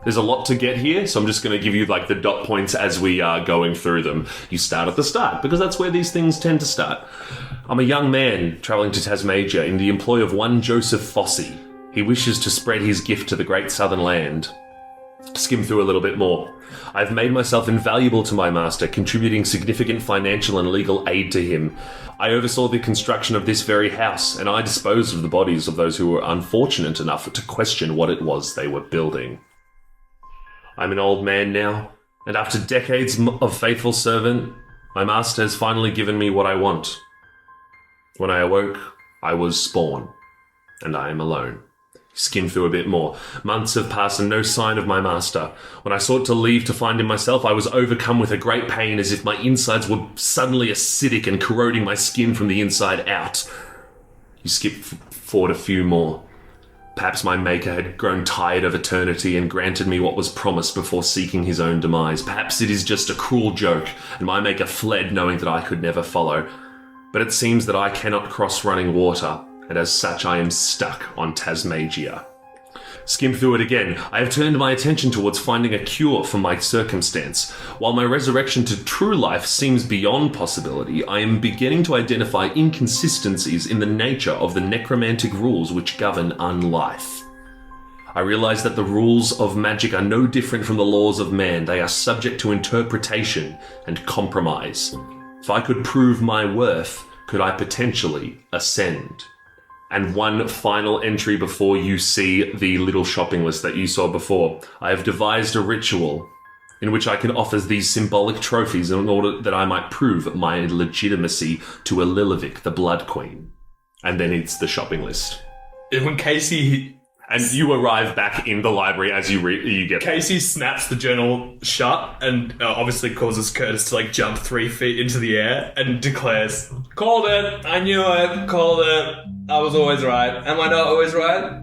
There's a lot to get here, so I'm just going to give you like the dot points as we are going through them. You start at the start, because that's where these things tend to start. I'm a young man travelling to Tasmajia in the employ of one Joseph Fossey. He wishes to spread his gift to the great southern land. Skim through a little bit more. I've made myself invaluable to my master, contributing significant financial and legal aid to him. I oversaw the construction of this very house, and I disposed of the bodies of those who were unfortunate enough to question what it was they were building. I'm an old man now, and after decades of faithful servant, my master has finally given me what I want. When I awoke, I was spawn, and I am alone. Skim through a bit more. Months have passed and no sign of my master. When I sought to leave to find him myself, I was overcome with a great pain as if my insides were suddenly acidic and corroding my skin from the inside out. You skip forward a few more. Perhaps my maker had grown tired of eternity and granted me what was promised before seeking his own demise. Perhaps it is just a cruel joke, and my maker fled knowing that I could never follow. But it seems that I cannot cross running water, and as such I am stuck on Tasmajia. Skim through it again. I have turned my attention towards finding a cure for my circumstance. While my resurrection to true life seems beyond possibility, I am beginning to identify inconsistencies in the nature of the necromantic rules which govern unlife. I realize that the rules of magic are no different from the laws of man. They are subject to interpretation and compromise. If I could prove my worth, could I potentially ascend? And one final entry before you see the little shopping list that you saw before. I have devised a ritual in which I can offer these symbolic trophies in order that I might prove my legitimacy to Lilivik, the Blood Queen. And then it's the shopping list. When Kacy... And you arrive back in the library as you get there. Kacy snaps the journal shut and obviously causes Curtis to jump 3 feet into the air and declares, "Called it! I knew it! Called it! I was always right. Am I not always right?"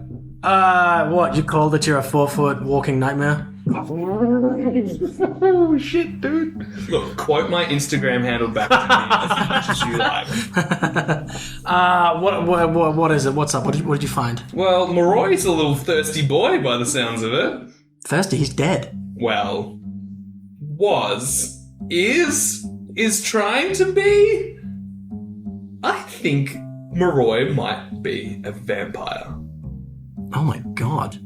What, you called that you're a 4-foot walking nightmare? Oh, shit, dude. Look, quote my Instagram handle back to me as much as you like. What is it? What's up? What did you find? Well, Moroi's a little thirsty boy by the sounds of it. Thirsty? He's dead. Well, is trying to be. I think Moroi might be a vampire. Oh my god.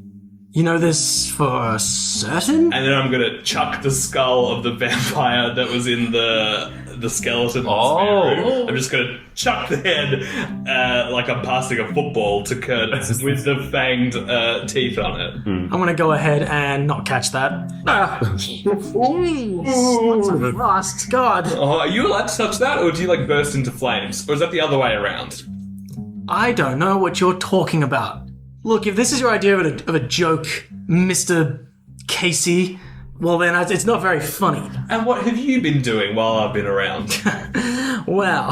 You know this for certain? And then I'm gonna chuck the skull of the vampire that was in the skeleton. I'm just gonna chuck the head like I'm passing a football to Curtis with the fanged teeth on it. I'm gonna go ahead and not catch that. Last god. Oh, are you allowed to touch that, or do you burst into flames? Or is that the other way around? I don't know what you're talking about. Look, if this is your idea of a joke, Mr. Kacy, well then it's not very funny. And what have you been doing while I've been around? Well,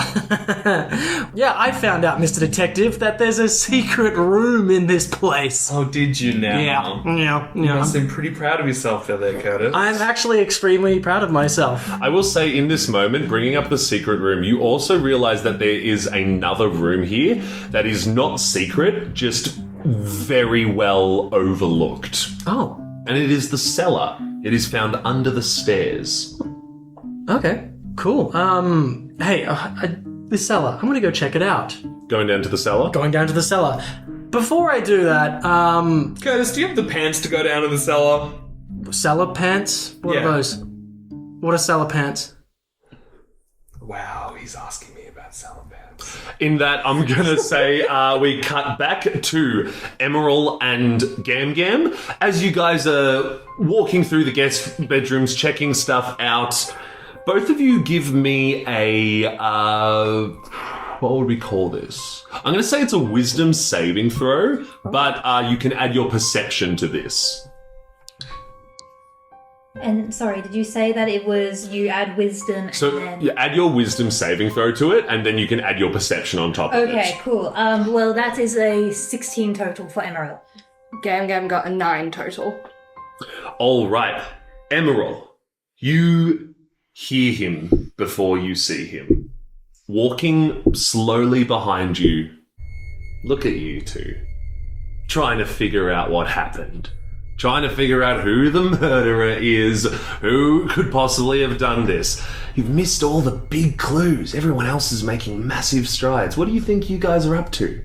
yeah, I found out, Mr. Detective, that there's a secret room in this place. Oh, did you now? Yeah. You must seem pretty proud of yourself there, Curtis. I'm actually extremely proud of myself. I will say in this moment, bringing up the secret room, you also realize that there is another room here that is not secret, just very well overlooked. Oh. And it is the cellar. It is found under the stairs. Okay, cool. Hey, this cellar, I'm gonna go check it out. Going down to the cellar? Going down to the cellar. Before I do that, Curtis, do you have the pants to go down to the cellar? cellar pants? What Yeah. are those? What are cellar pants? Wow, he's asking me about cellar pants. In that, I'm going to say we cut back to Emeral and Gam Gam. As you guys are walking through the guest bedrooms, checking stuff out, both of you give me a... what would we call this? I'm going to say it's a wisdom saving throw, but you can add your perception to this. And sorry, did you say that it was you add wisdom So and then... you add your wisdom saving throw to it, and then you can add your perception on top of it. Okay, cool. Well, that is a 16 total for Emeral. Gam Gam got a 9 total. All right. Emeral, you hear him before you see him. Walking slowly behind you. Look at you two. Trying to figure out what happened. Trying to figure out who the murderer is, who could possibly have done this. You've missed all the big clues. Everyone else is making massive strides. What do you think you guys are up to?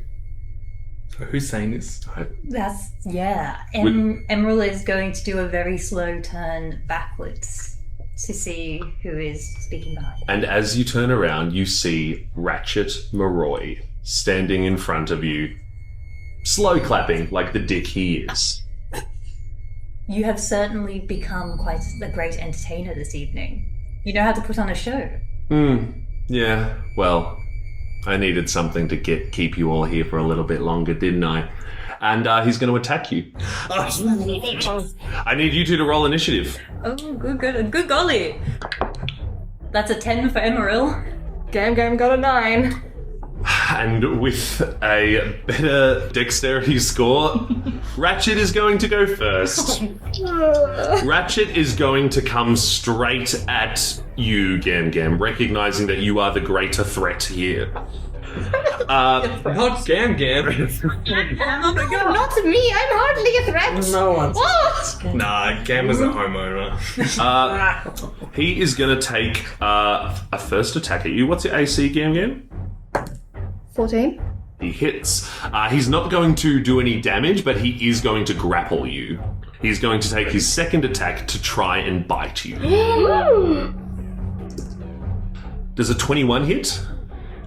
So who's saying this? That's, yeah. Emeral is going to do a very slow turn backwards to see who is speaking behind. And as you turn around, you see Ratchet Moroi standing in front of you, slow clapping like the dick he is. You have certainly become quite a great entertainer this evening. You know how to put on a show. Yeah, well, I needed something to keep you all here for a little bit longer, didn't I? And he's going to attack you. I need you two to roll initiative. Oh, good golly. That's a 10 for Emeral. Gam Gam got a 9. And with a better dexterity score, Ratchet is going to go first. Ratchet is going to come straight at you, Gam Gam, recognizing that you are the greater threat here. Not Gam Gam. Not me, I'm hardly a threat. No one. Oh! Nah, Gam was a homeowner. He is going to take a first attack at you. What's your AC, Gam Gam? 14. He hits. He's not going to do any damage, but he is going to grapple you. He's going to take his second attack to try and bite you. Does a 21 hit?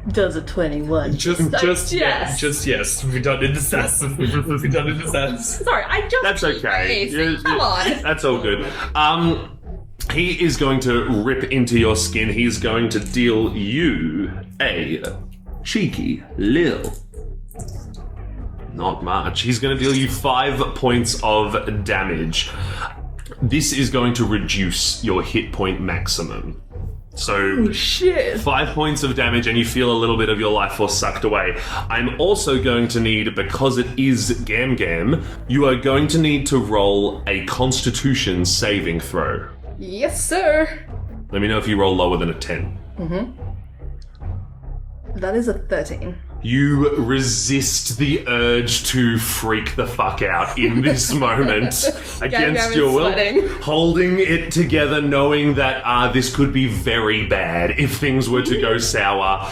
Does a 21. Just yes. yes. We don't need the sass. We don't need the sass. Sorry, I just. That's okay. Come on. That's all good. He is going to rip into your skin. He's going to deal you a cheeky little. Not much. He's going to deal you 5 points of damage. This is going to reduce your hit point maximum. So, 5 points of damage, and you feel a little bit of your life force sucked away. I'm also going to need, because it is Gam Gam, you are going to need to roll a Constitution saving throw. Yes, sir. Let me know if you roll lower than a 10. That is a 13. You resist the urge to freak the fuck out in this moment against your will, sweating. holding it together, knowing that this could be very bad if things were to go sour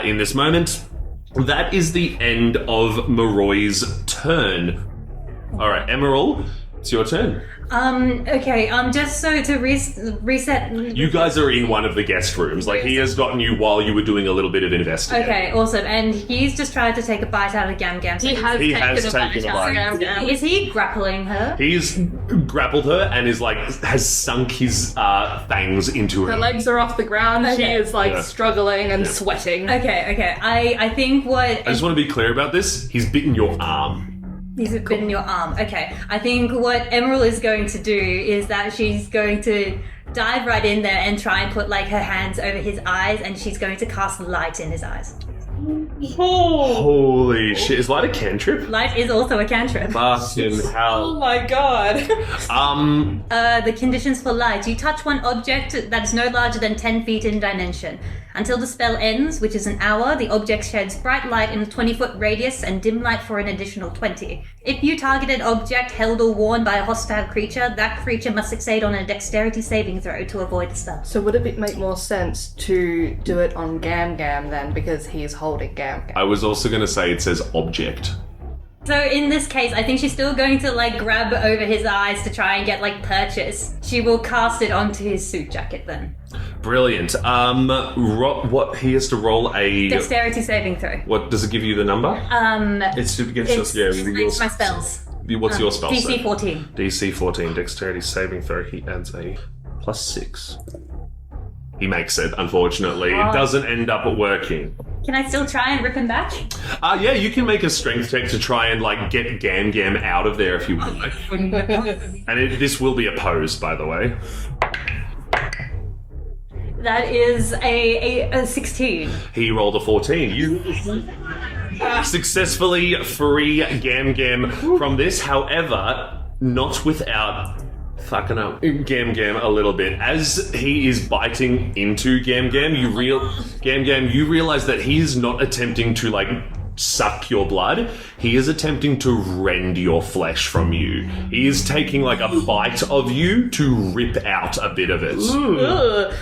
in this moment. That is the end of Moroi's turn. All right, Emeral, it's your turn. Okay, just so to reset... You guys are in one of the guest rooms. Like, he has gotten you while you were doing a little bit of investigating. Okay, awesome. And he's just tried to take a bite out of Gam Gam. So He has taken a bite. Is he grappling her? He's grappled her and is like, has sunk his fangs into her. Her legs are off the ground. Okay. She is like Yeah. struggling and sweating. Okay. I think what... I just want to be clear about this. He's bitten your arm. He's bitten your arm. Okay. I think what Emeral is going to do is that she's going to dive right in there and try and put like her hands over his eyes, and she's going to cast light in his eyes. Holy shit. Is light a cantrip? Light is also a cantrip. Fucking Oh hell. my god. The conditions for light. You touch one object that is no larger than 10 feet in dimension. Until the spell ends, which is an hour, the object sheds bright light in a 20-foot radius and dim light for an additional 20. If you target an object held or worn by a hostile creature, that creature must succeed on a dexterity saving throw to avoid the spell. So would it make more sense to do it on Gam Gam then, because he's holding Gam Gam? I was also going to say it says object. So in this case, I think she's still going to like grab over his eyes to try and get like purchase. She will cast it onto his suit jacket then. Brilliant. What he has to roll a... Dexterity saving throw. What, does it give you the number? It's against It's my spells. What's your spell? DC save? 14. DC 14, dexterity saving throw. He adds a +6. He makes it, unfortunately. It doesn't end up working. Can I still try and rip him back? Yeah, you can make a strength check to try and like get Gam Gam out of there if you would like. And this will be opposed, by the way. That is a 16. He rolled a 14. You successfully free Gam Gam from this, however, not without fucking up Gam Gam a little bit. As he is biting into Gam Gam, you realize that he is not attempting to like suck your blood. He is attempting to rend your flesh from you. He is taking like a bite of you to rip out a bit of it. Ugh.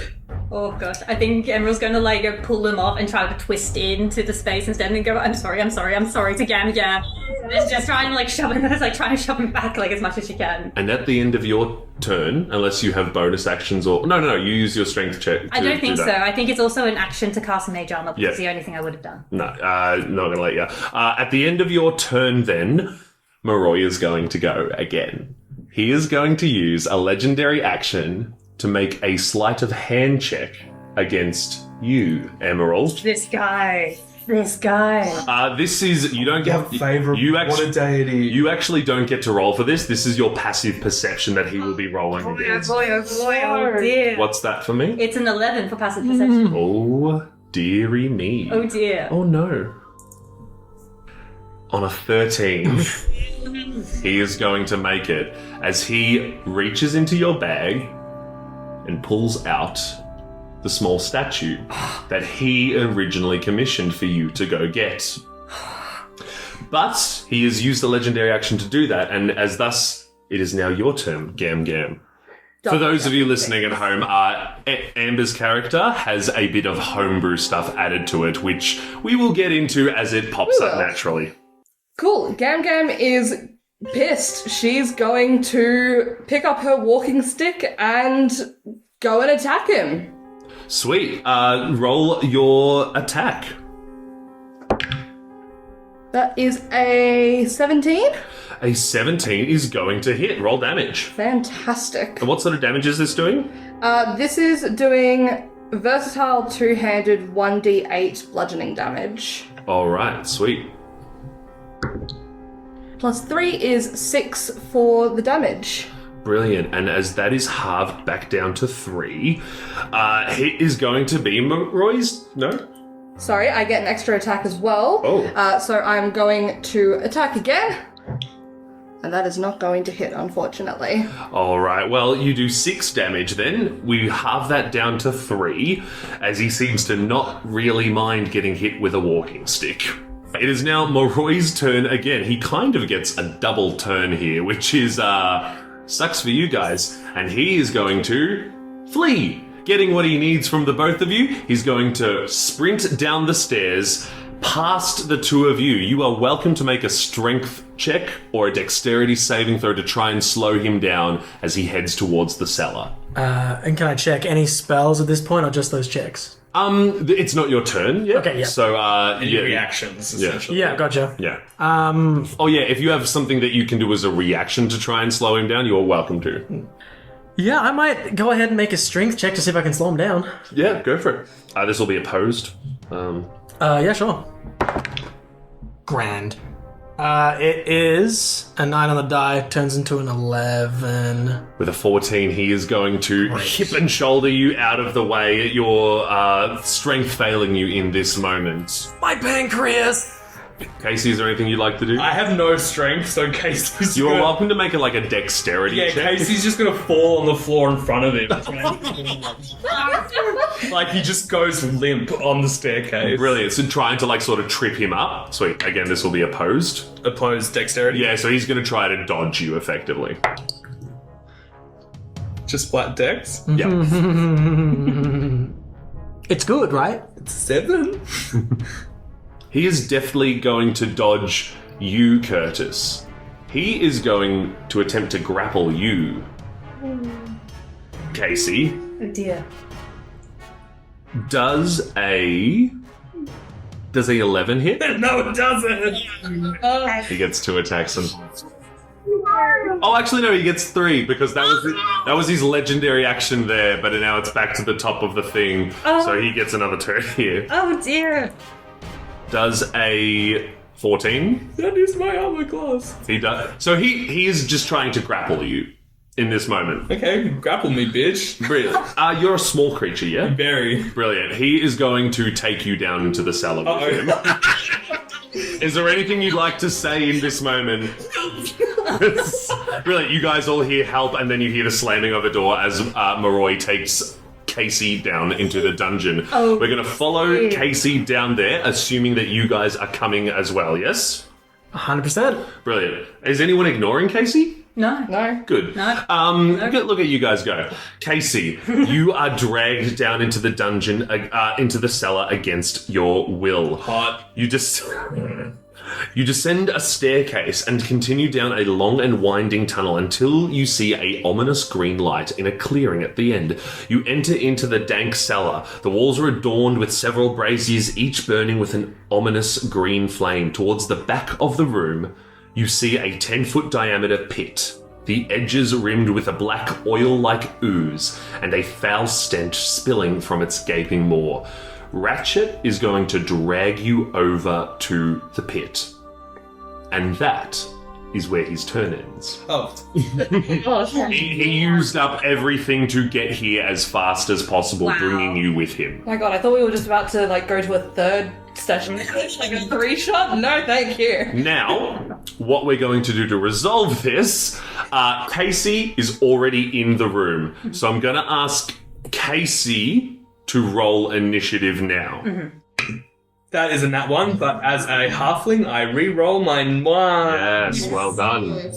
Oh gosh, I think Emerald's going to like pull him off and try to twist into the space instead and go, I'm sorry to Gam Gam. And just try and like shove him, like trying to shove him back like as much as you can. And at the end of your turn, unless you have bonus actions or... No, you use your strength check to I don't think do so. that. I think it's also an action to cast Mage Armor, which Yeah. is the only thing I would have done. No, not going to let you. At the end of your turn then, Moroi is going to go again. He is going to use a legendary action to make a sleight of hand check against you, Emerald. This guy. This is... You don't get... What favourite... You what a deity. You actually don't get to roll for this. This is your passive perception that he will be rolling against. Oh dear. What's that for me? It's an 11 for passive perception. Oh, dearie me. Oh dear. Oh no. On a 13, he is going to make it as he reaches into your bag and pulls out the small statue that he originally commissioned for you to go get. But he has used the legendary action to do that, and as thus, it is now your turn, Gam Gam. For those of you listening at home, Amber's character has a bit of homebrew stuff added to it, which we will get into as it pops up naturally. Cool. Gam Gam is pissed. She's going to pick up her walking stick and go and attack him. Sweet. Roll your attack. That is a 17. A 17 is going to hit. Roll damage. Fantastic. And what sort of damage is this doing? This is doing versatile two-handed 1d8 bludgeoning damage. All right, sweet. Plus 3 is 6 for the damage. Brilliant. And as that is halved back down to 3, hit is going to be Roy's. No? Sorry, I get an extra attack as well. Oh. So I'm going to attack again. And that is not going to hit, unfortunately. All right, well, you do 6 damage then. We halve that down to 3, as he seems to not really mind getting hit with a walking stick. It is now Moroi's turn again. He kind of gets a double turn here, which is, sucks for you guys. And he is going to flee. Getting what he needs from the both of you, he's going to sprint down the stairs past the two of you. You are welcome to make a strength check or a dexterity saving throw to try and slow him down as he heads towards the cellar. And can I check any spells at this point or just those checks? It's not your turn yet. Okay, yeah. So, Any reactions, essentially. Yeah, gotcha. Yeah. Oh, yeah, if you have something that you can do as a reaction to try and slow him down, you're welcome to. Yeah, I might go ahead and make a strength check to see if I can slow him down. Yeah, go for it. This will be opposed. Yeah, sure. Grand. It is a 9 on the die, turns into an 11. With a 14, he is going to hip and shoulder you out of the way, your strength failing you in this moment. My pancreas! Kacy, is there anything you'd like to do? I have no strength, so Casey's You're gonna... welcome to make it like a dexterity Yeah, check. Casey's just gonna fall on the floor in front of him. Like he just goes limp on the staircase. Brilliant. So trying to sort of trip him up. Sweet. Again, this will be opposed. Opposed dexterity. Yeah, so he's going to try to dodge you effectively. Just flat dex. Yeah. It's good, right? 7. He is definitely going to dodge you, Curtis. He is going to attempt to grapple you. Kacy. Oh dear. Does a 11 hit? No, it doesn't. He gets 2 attacks and... Oh, actually, no, he gets 3 because that was his legendary action there, but now it's back to the top of the thing, so he gets another turn here. Oh dear. Does a 14? That is my armor class. He does. So he is just trying to grapple you in this moment. Okay, grapple me, bitch. Brilliant. You're a small creature, yeah? Very. Brilliant. He is going to take you down into the cellar with him. Is there anything you'd like to say in this moment? Brilliant. You guys all hear help, and then you hear the slamming of a door as Moroi takes Kacy down into the dungeon. We're going to follow Kacy down there, assuming that you guys are coming as well, yes? 100%. Brilliant. Is anyone ignoring Kacy? No. Good. No. Look at you guys go. Kacy, you are dragged down into the dungeon, into the cellar against your will. Hot. You descend a staircase and continue down a long and winding tunnel until you see a ominous green light in a clearing at the end. You enter into the dank cellar. The walls are adorned with several braziers, each burning with an ominous green flame. Towards the back of the room, you see a 10-foot diameter pit, the edges rimmed with a black oil-like ooze, and a foul stench spilling from its gaping maw. Ratchet is going to drag you over to the pit. And that is where his turn ends. Oh. He used up everything to get here as fast as possible, bringing you with him. Oh my god, I thought we were just about to go to a third session. Like a 3-shot? No, thank you. Now, what we're going to do to resolve this, Kacy is already in the room. So I'm going to ask Kacy to roll initiative now. Mm-hmm. That is a nat 1, but as a halfling, I re-roll my 1. Yes, well done.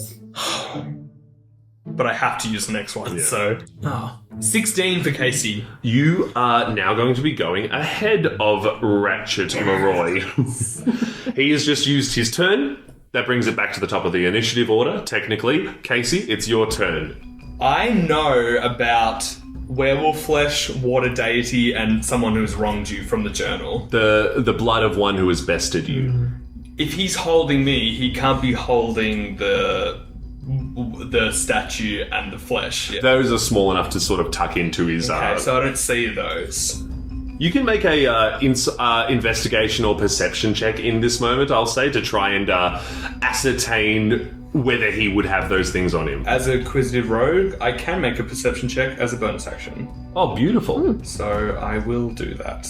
but I have to use the next one, so... Oh. 16 for Kacy. You are now going to be going ahead of Ratchet Moroi. He has just used his turn. That brings it back to the top of the initiative order, technically. Kacy, it's your turn. I know about werewolf flesh, water deity, and someone who's wronged you from the journal. The blood of one who has bested you. If he's holding me, he can't be holding the statue and the flesh. Yeah. Those are small enough to sort of tuck into his... Okay, so I don't see those. You can make a investigation or perception check in this moment, I'll say, to try and ascertain whether he would have those things on him. As a Quisitive Rogue, I can make a perception check as a bonus action. Oh, beautiful. So I will do that.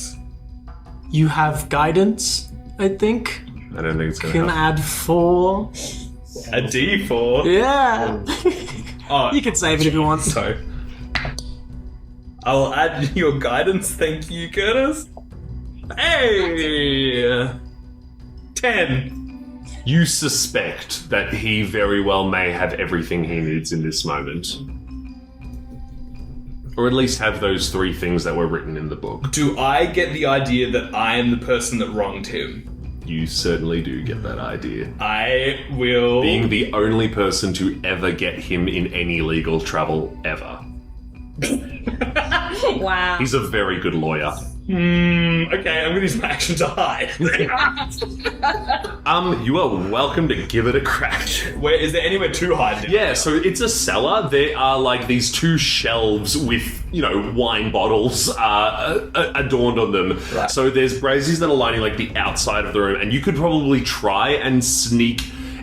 You have guidance, I think. I don't think it's going You to can help. add 4. A D4? Yeah. Oh, You can save it if you want. so... I'll add your guidance, thank you, Curtis. Hey! 10. You suspect that he very well may have everything he needs in this moment. Or at least have those 3 things that were written in the book. Do I get the idea that I am the person that wronged him? You certainly do get that idea. I will... Being the only person to ever get him in any legal trouble ever. Wow. He's a very good lawyer. Okay, I'm gonna use my action to hide. You are welcome to give it a crack. Where is there anywhere to hide? Yeah, so it's a cellar. There are like these 2 shelves with, wine bottles adorned on them. Right. So there's braziers that are lining like the outside of the room, and you could probably try and sneak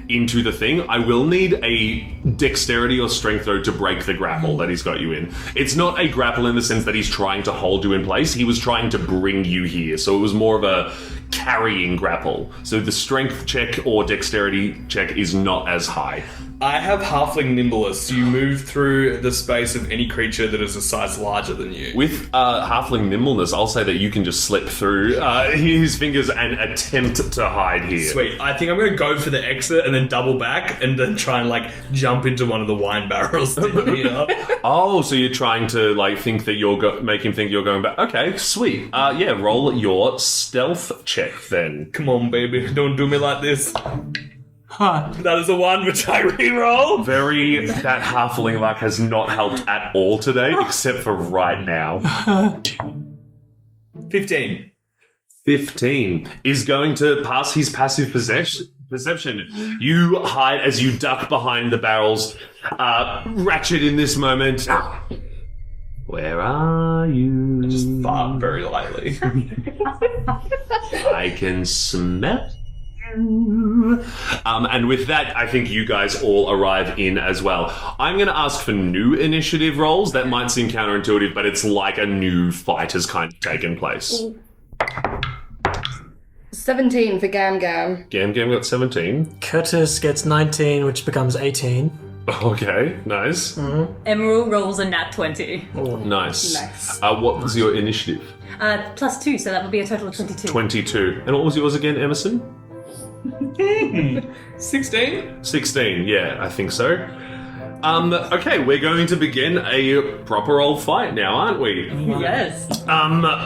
into the thing. I will need a dexterity or strength though to break the grapple that he's got you in. It's not a grapple in the sense that he's trying to hold you in place. He was trying to bring you here, so it was more of a carrying grapple. So the strength check or dexterity check is not as high. I have halfling nimbleness. You move through the space of any creature that is a size larger than you. With halfling nimbleness, I'll say that you can just slip through his fingers and attempt to hide here. Sweet. I think I'm going to go for the exit and then double back and then try and jump into one of the wine barrels. Oh, so you're trying to think that make him think you're going back. Okay, sweet. Yeah, roll your stealth check then. Come on, baby. Don't do me like this. Huh. That is a 1 which I reroll. That halfling luck has not helped at all today, except for right now. 15. 15 is going to pass his passive perception. You hide as you duck behind the barrels. Ratchet in this moment. Where are you? Just fart very lightly. I can smell. And with that, I think you guys all arrive in as well. I'm going to ask for new initiative rolls. That might seem counterintuitive, but it's like a new fight has kind of taken place. 17 for Gam Gam. Gam Gam got 17. Curtis gets 19, which becomes 18. Okay, nice. Emeral rolls a nat 20. Nice. Nice. What was your initiative? +2, so that would be a total of 22. 22. And what was yours again, Emerson? 16? 16, yeah, I think so. Okay, we're going to begin a proper old fight now, aren't we? Yes.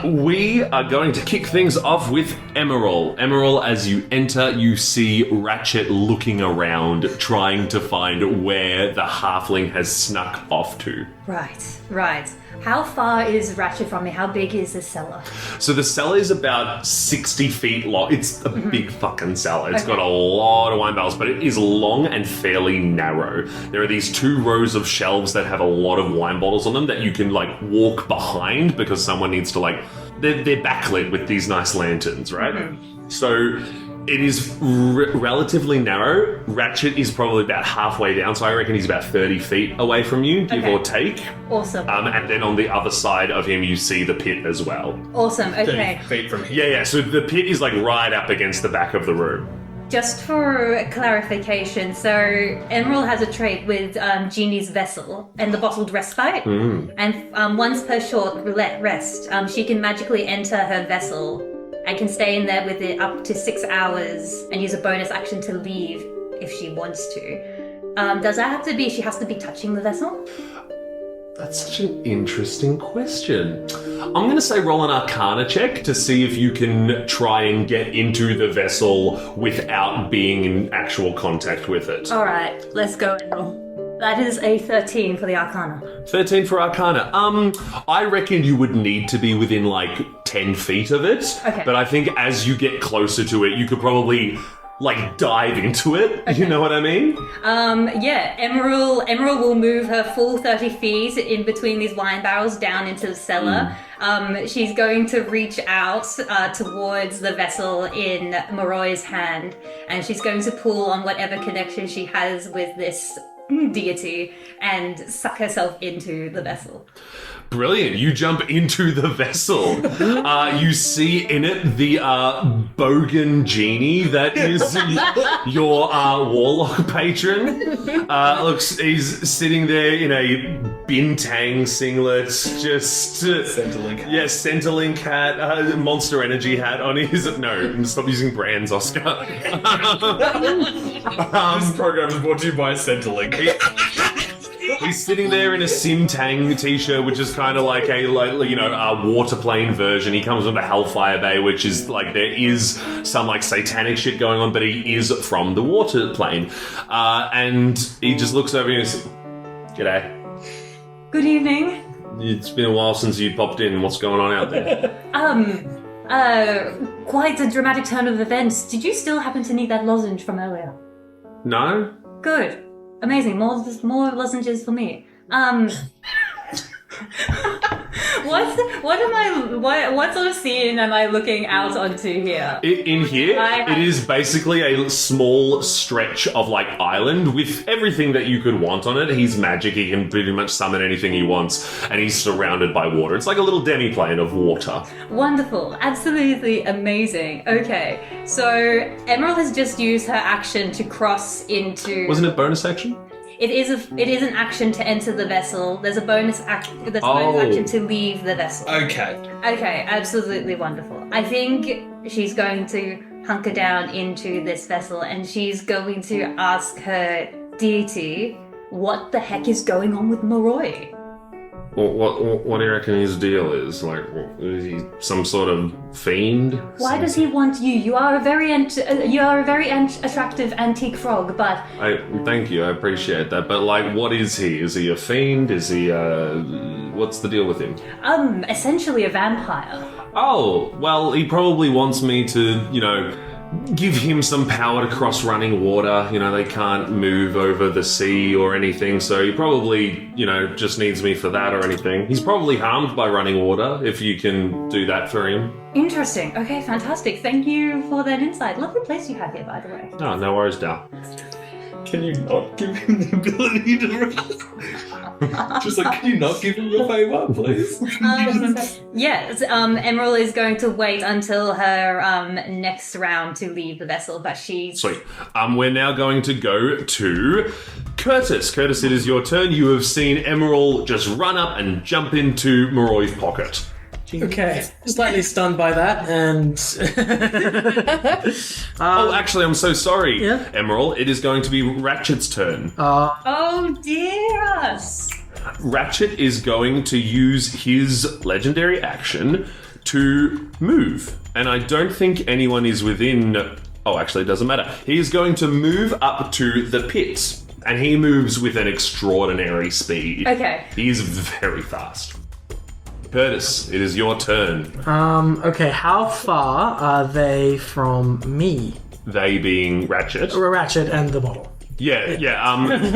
We are going to kick things off with Emeral. Emeral, as you enter, you see Ratchet looking around, trying to find where the halfling has snuck off to. Right. How far is Ratchet from me? How big is the cellar? So the cellar is about 60 feet long. It's a big fucking cellar. It's got a lot of wine barrels, but it is long and fairly narrow. There are these 2 rows of shelves that have a lot of wine bottles on them that you can walk behind because someone needs to they're backlit with these nice lanterns, right? So it is relatively narrow. Ratchet is probably about halfway down, so I reckon he's about 30 feet away from you, give or take. Awesome. And then on the other side of him, you see the pit as well. Awesome, okay. 30 feet from here. Yeah, so the pit is right up against the back of the room. Just for clarification, so Emeral has a trait with Genie's vessel and the bottled respite. And once per short rest, she can magically enter her vessel and can stay in there with it up to 6 hours and use a bonus action to leave if she wants to. Does that have to be, she has to be touching the vessel? That's such an interesting question. I'm going to say roll an Arcana check to see if you can try and get into the vessel without being in actual contact with it. Alright, let's go and roll. That is a 13 for the Arcana. 13 for Arcana. I reckon you would need to be within like 10 feet of it. Okay. But I think as you get closer to it, you could probably like dive into it. Okay. You know what I mean? Yeah, Emeral will move her full 30 feet in between these wine barrels down into the cellar. She's going to reach out towards the vessel in Moroi's hand, and she's going to pull on whatever connection she has with this deity and suck herself into the vessel. Brilliant. You jump into the vessel. You see in it the Bogan genie that is your warlock patron. He's sitting there in a Bintang singlet, just... Centrelink hat. Yeah, Centrelink hat, Monster Energy hat on his... No, stop using brands, Oscar. This program is brought to you by Centrelink. He's sitting there in a Simtang t-shirt, which is kind of like a water plane version. He comes with a Hellfire Bay, which is like there is some like satanic shit going on, but he is from the water plane. And he just looks over and says, "G'day. Good evening. It's been a while since you popped in. What's going on out there?" Quite a dramatic turn of events. Did you still happen to need that lozenge from earlier? No? Good. Amazing. More lozenges for me. What sort of scene am I looking out onto here? In here, it is basically a small stretch of like island with everything that you could want on it. He's magic, he can pretty much summon anything he wants, and he's surrounded by water. It's like a little demi-plane of water. Wonderful. Absolutely amazing. Okay, so Emeral has just used her action to cross into... Wasn't it bonus action? It is an action to enter the vessel. There's a bonus action to leave the vessel. Okay, absolutely wonderful. I think she's going to hunker down into this vessel and she's going to ask her deity what the heck is going on with Moroi. What do you reckon his deal is? Like, is he some sort of fiend? Why does he want you? You are a very attractive antique frog, but... Thank you, I appreciate that. But, like, what is he? Is he a fiend? Is he, what's the deal with him? Essentially a vampire. Oh, well, he probably wants me to, give him some power to cross running water. They can't move over the sea or anything, so he probably, just needs me for that or anything. He's probably harmed by running water, if you can do that for him. Interesting. Okay, fantastic. Thank you for that insight. Lovely place you have here, by the way. Oh, no worries, Dal. Can you not give him the ability to run? Just like, can you not give him a favour, please? Yes, Emeral is going to wait until her next round to leave the vessel, but she's... Sweet. We're now going to go to Curtis. Curtis, it is your turn. You have seen Emeral just run up and jump into Moroi's pocket. Okay, slightly stunned by that, and... actually, I'm so sorry, yeah? Emeral. It is going to be Ratchet's turn. Oh, dear us! Ratchet is going to use his legendary action to move. And I don't think anyone is within... Oh, actually, it doesn't matter. He is going to move up to the pit. And he moves with an extraordinary speed. Okay. He is very fast. Curtis, it is your turn. Okay, how far are they from me? They being Ratchet. Ratchet and the bottle. Yeah.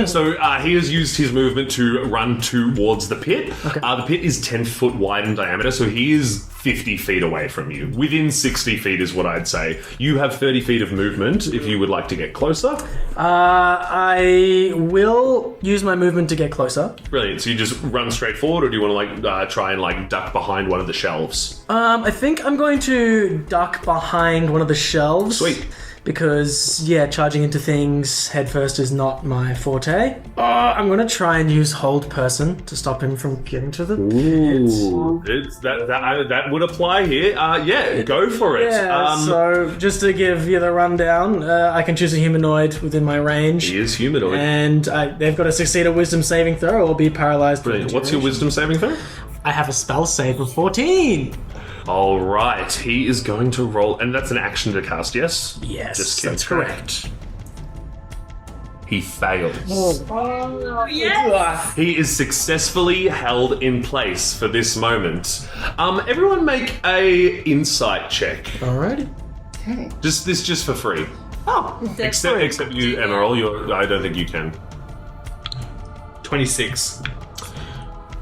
So he has used his movement to run towards the pit. Okay. The pit is 10 foot wide in diameter, so he is 50 feet away from you. Within 60 feet is what I'd say. You have 30 feet of movement if you would like to get closer. I will use my movement to get closer. Brilliant. So you just run straight forward, or do you want to try and duck behind one of the shelves? I think I'm going to duck behind one of the shelves. Sweet. because, yeah, charging into things headfirst is not my forte. I'm going to try and use Hold Person to stop him from getting to the pit. Ooh, that would apply here. Go for it. Yeah, so just to give you the rundown, I can choose a humanoid within my range. He is humanoid. And they've got to succeed a wisdom saving throw or be paralyzed. Brilliant. What's your wisdom saving throw? I have a spell save of 14. All right, he is going to roll, and that's an action to cast, yes? Yes, Just that's correct. He fails. Oh, yes! He is successfully held in place for this moment. Everyone make a insight check. Alrighty. Just for free. Oh, Except you, Emeral. I don't think you can. 26.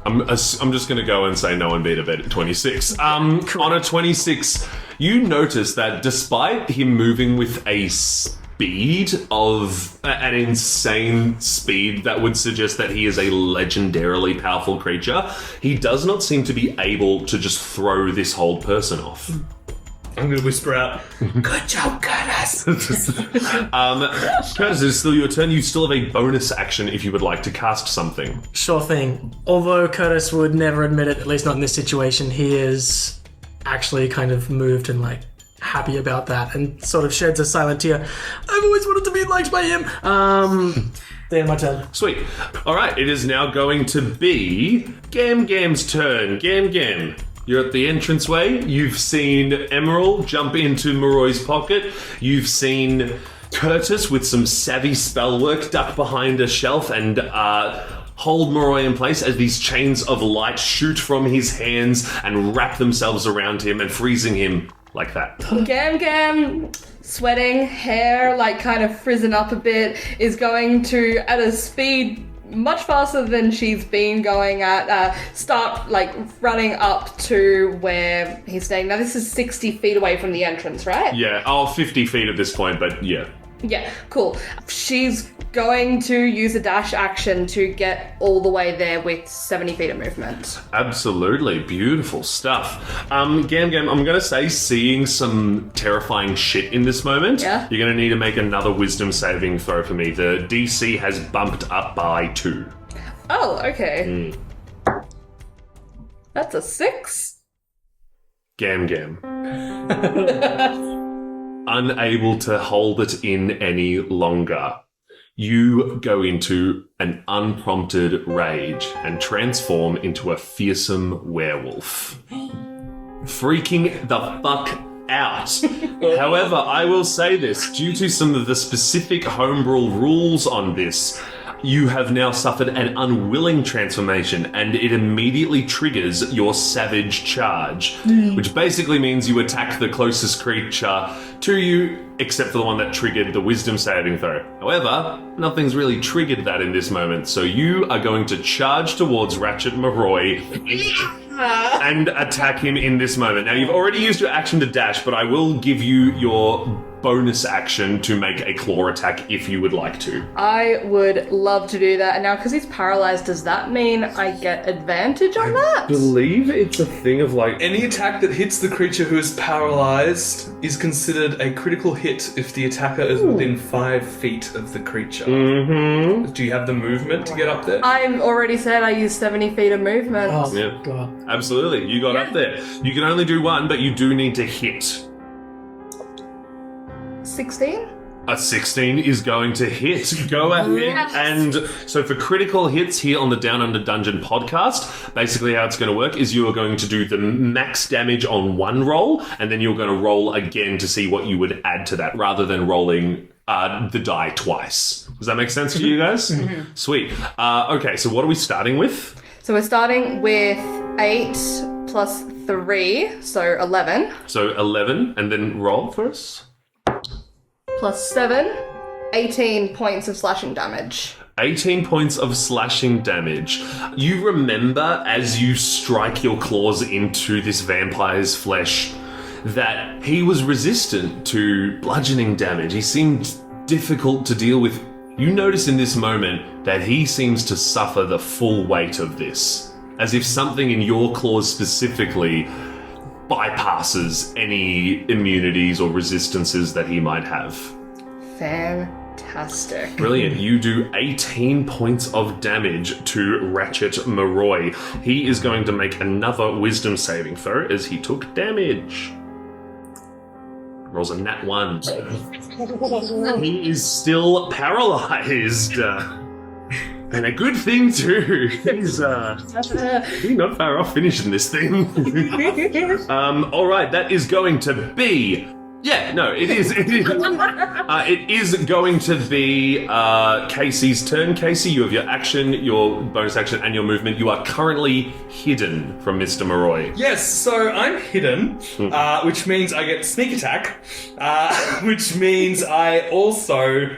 I'm just going to go and say no one beat a bet at 26. On a 26, you notice that despite him moving with a speed of an insane speed that would suggest that he is a legendarily powerful creature, he does not seem to be able to just throw this whole person off. I'm going to whisper out, good job, Curtis! Curtis, it's still your turn. You still have a bonus action if you would like to cast something. sure thing. Although Curtis would never admit it, at least not in this situation, he is actually kind of moved and happy about that and sort of sheds a silent tear. I've always wanted to be liked by him. Then my turn. Sweet. All right, it is now going to be Gam Gam's turn. Gam Gam. You're at the entranceway. You've seen Emeral jump into Moroi's pocket. You've seen Curtis with some savvy spell work duck behind a shelf and hold Moroi in place as these chains of light shoot from his hands and wrap themselves around him and freezing him like that. Gam Gam, sweating, hair kind of frizzing up a bit, is going to, at a speed much faster than she's been going at, start running up to where he's staying. Now this is 60 feet away from the entrance, right? Yeah, 50 feet at this point, but yeah. Yeah, cool. She's going to use a dash action to get all the way there with 70 feet of movement. Absolutely. Beautiful stuff. Gam Gam, I'm going to say seeing some terrifying shit in this moment, Yeah. you're going to need to make another wisdom saving throw for me. The DC has bumped up by 2. Oh, okay. That's a 6. Gam Gam. Unable to hold it in any longer, you go into an unprompted rage and transform into a fearsome werewolf. Freaking the fuck out. However, I will say this, due to some of the specific homebrew rules on this, you have now suffered an unwilling transformation, and it immediately triggers your savage charge, which basically means you attack the closest creature to you, except for the one that triggered the wisdom saving throw. However, nothing's really triggered that in this moment, so you are going to charge towards Ratchet Moroi and attack him in this moment. Now, you've already used your action to dash, but I will give you your bonus action to make a claw attack if you would like to. I would love to do that. And now, because he's paralyzed, does that mean I get advantage on that? Believe it's a thing of Any attack that hits the creature who is paralyzed is considered a critical hit if the attacker is within 5 feet of the creature. Mm-hmm. Do you have the movement to get up there? I've already said I use 70 feet of movement. Oh, Yeah. God. Absolutely. You got up there. You can only do one, but you do need to hit. 16? A 16 is going to hit. Go ahead. Yes. And so for critical hits here on the Down Under Dungeon podcast, basically how it's going to work is you are going to do the max damage on one roll, and then you're going to roll again to see what you would add to that, rather than rolling the die twice. Does that make sense to you guys? Mm-hmm. Sweet. Okay, so what are we starting with? So we're starting with 8 plus 3, so 11. So 11, and then roll for us. Plus 7, 18 points of slashing damage. 18 points of slashing damage. You remember as you strike your claws into this vampire's flesh that he was resistant to bludgeoning damage. He seemed difficult to deal with. You notice in this moment that he seems to suffer the full weight of this, as if something in your claws specifically bypasses any immunities or resistances that he might have. Fantastic. Brilliant. You do 18 points of damage to Ratchet Moroi. He is going to make another wisdom saving throw as he took damage. Rolls a nat 1. He is still paralyzed. And a good thing too. He's not far off finishing this thing. Alright, that is going to be... Yeah, no, it is. It is going to be Kacy's turn. Kacy, you have your action, your bonus action, and your movement. You are currently hidden from Mr. Moroi. Yes, so I'm hidden, which means I get sneak attack, which means I also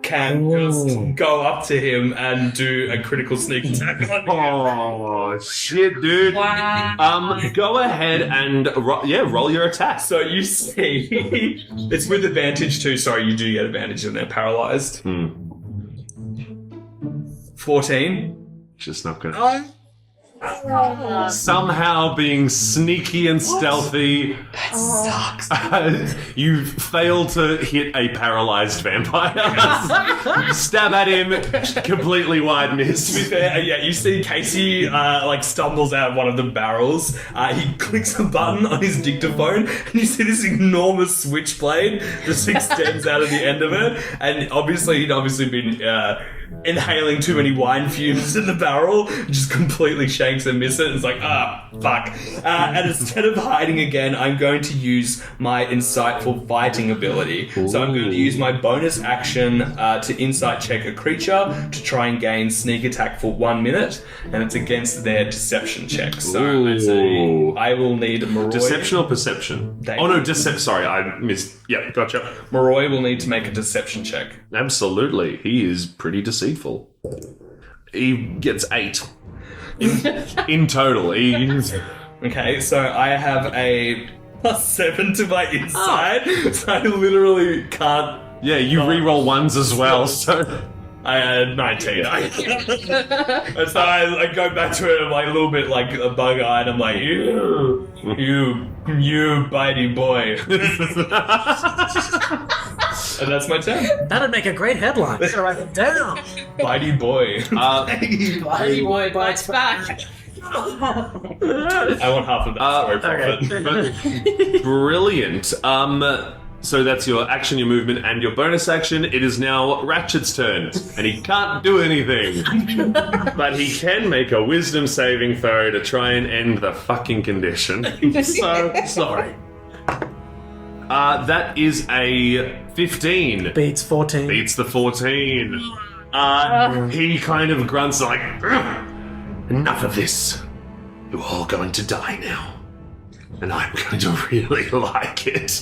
can just go up to him and do a critical sneak attack on him. Oh, shit, dude. Wow. Go ahead and roll your attack. So you see, it's with advantage too. Sorry, you do get advantage and they're paralyzed. 14. Just not gonna... Somehow being sneaky and stealthy. That sucks. You fail to hit a paralyzed vampire. Stab at him, completely wide miss. To be fair, yeah, you see Kacy stumbles out of one of the barrels. He clicks a button on his dictaphone, and you see this enormous switchblade just extends out of the end of it. And obviously, he'd been inhaling too many wine fumes in the barrel, just completely shanks and miss it. It's like, fuck. And instead of hiding again, I'm going to use my insightful fighting ability. So I'm going to use my bonus action to insight check a creature to try and gain sneak attack for 1 minute, and it's against their deception check. So let's see. I will need Moroi. Deception or perception? Sorry, I missed. Yeah, gotcha. Moroi will need to make a deception check. Absolutely. He is pretty deceitful. He gets 8. In total. Okay, so I have a +7 to my insight, so I literally can't... Yeah, you re-roll ones as well, so... I had 19. And so I go back to it, I'm like a little bit like a bug-eyed, I'm like, you bitey boy. And that's my turn. That'd make a great headline. Let's write it down. Bitey boy. Buddy boy bites back. I want half of that story profit. Brilliant. So that's your action, your movement, and your bonus action. It is now Ratchet's turn, and he can't do anything. But he can make a wisdom saving throw to try and end the fucking condition. So sorry. That is a 15. Beats 14. Beats the 14. He kind of grunts like, enough of this. You're all going to die now. And I'm going to really like it.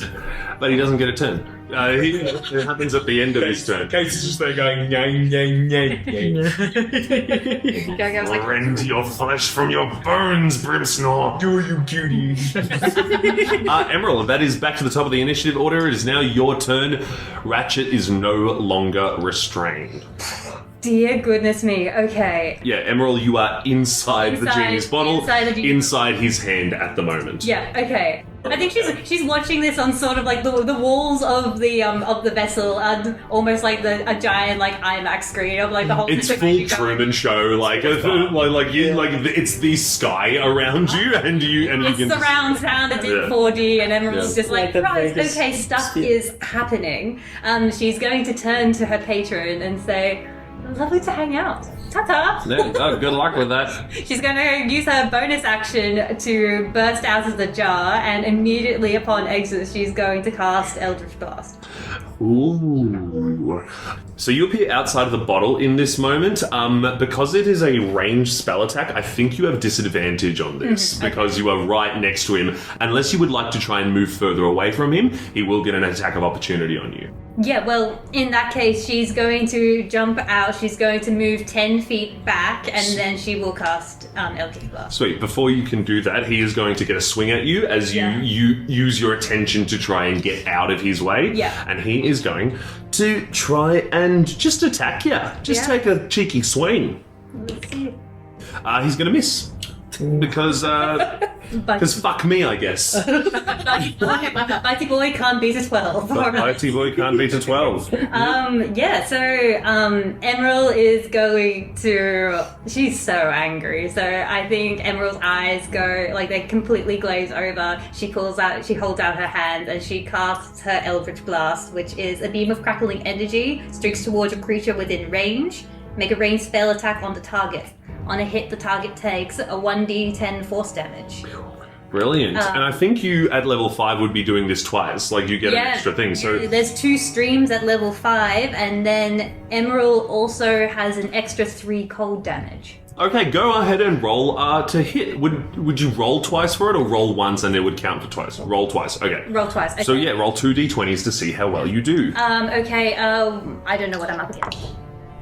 But he doesn't get a turn. It happens at the end of his turn. Kacy's just there going, yang, yang, yang, yang. Rend your flesh from your bones, Brimsnore. Do you cutie? Emeral, that is back to the top of the initiative order. It is now your turn. Ratchet is no longer restrained. Dear goodness me. Okay. Yeah, Emeral, you are inside the genius bottle, inside his hand at the moment. Yeah. Okay. I think she's watching this on sort of like the walls of the vessel, and almost like a giant like IMAX screen of like the whole. It's full Truman Show, it's the sky around you, and you it's can surround sound. It's in 4D, and Emerald's just like, right, Vegas okay, stuff sphere. is happening. She's going to turn to her patron and say, "Lovely to hang out. Ta-ta." Good luck with that. She's going to use her bonus action to burst out of the jar, and immediately upon exit, she's going to cast Eldritch Blast. Ooh. So you appear outside of the bottle in this moment. Because it is a ranged spell attack, I think you have disadvantage on this because you are right next to him. Unless you would like to try and move further away from him, he will get an attack of opportunity on you. Yeah, well, in that case, she's going to jump out. She's going to move 10 feet back, and then she will cast Eldritch Blast. Sweet. Before you can do that, he is going to get a swing at you as you use your attention to try and get out of his way. Yeah. And he is going to try and just attack you. Just take a cheeky swing. Let's see. He's going to miss. Because Because fuck me, I guess. Mighty boy can't beat a 12. Mighty boy can't beat a 12. So Emeral is going to. She's so angry. So I think Emerald's eyes go like they completely glaze over. She holds out her hand and she casts her Eldritch Blast, which is a beam of crackling energy, streaks towards a creature within range. Make a ranged spell attack on the target. On a hit, the target takes a 1d10 force damage. Brilliant. And I think you at level 5 would be doing this twice. Like you get an extra thing. So there's 2 streams at level 5, and then Emeral also has an extra 3 cold damage. okay, go ahead and roll to hit. Would you roll twice for it, or roll once and it would count for twice? Roll twice. Okay. Roll twice. Okay. So yeah, roll 2 d20s to see how well you do. Okay. I don't know what I'm up against.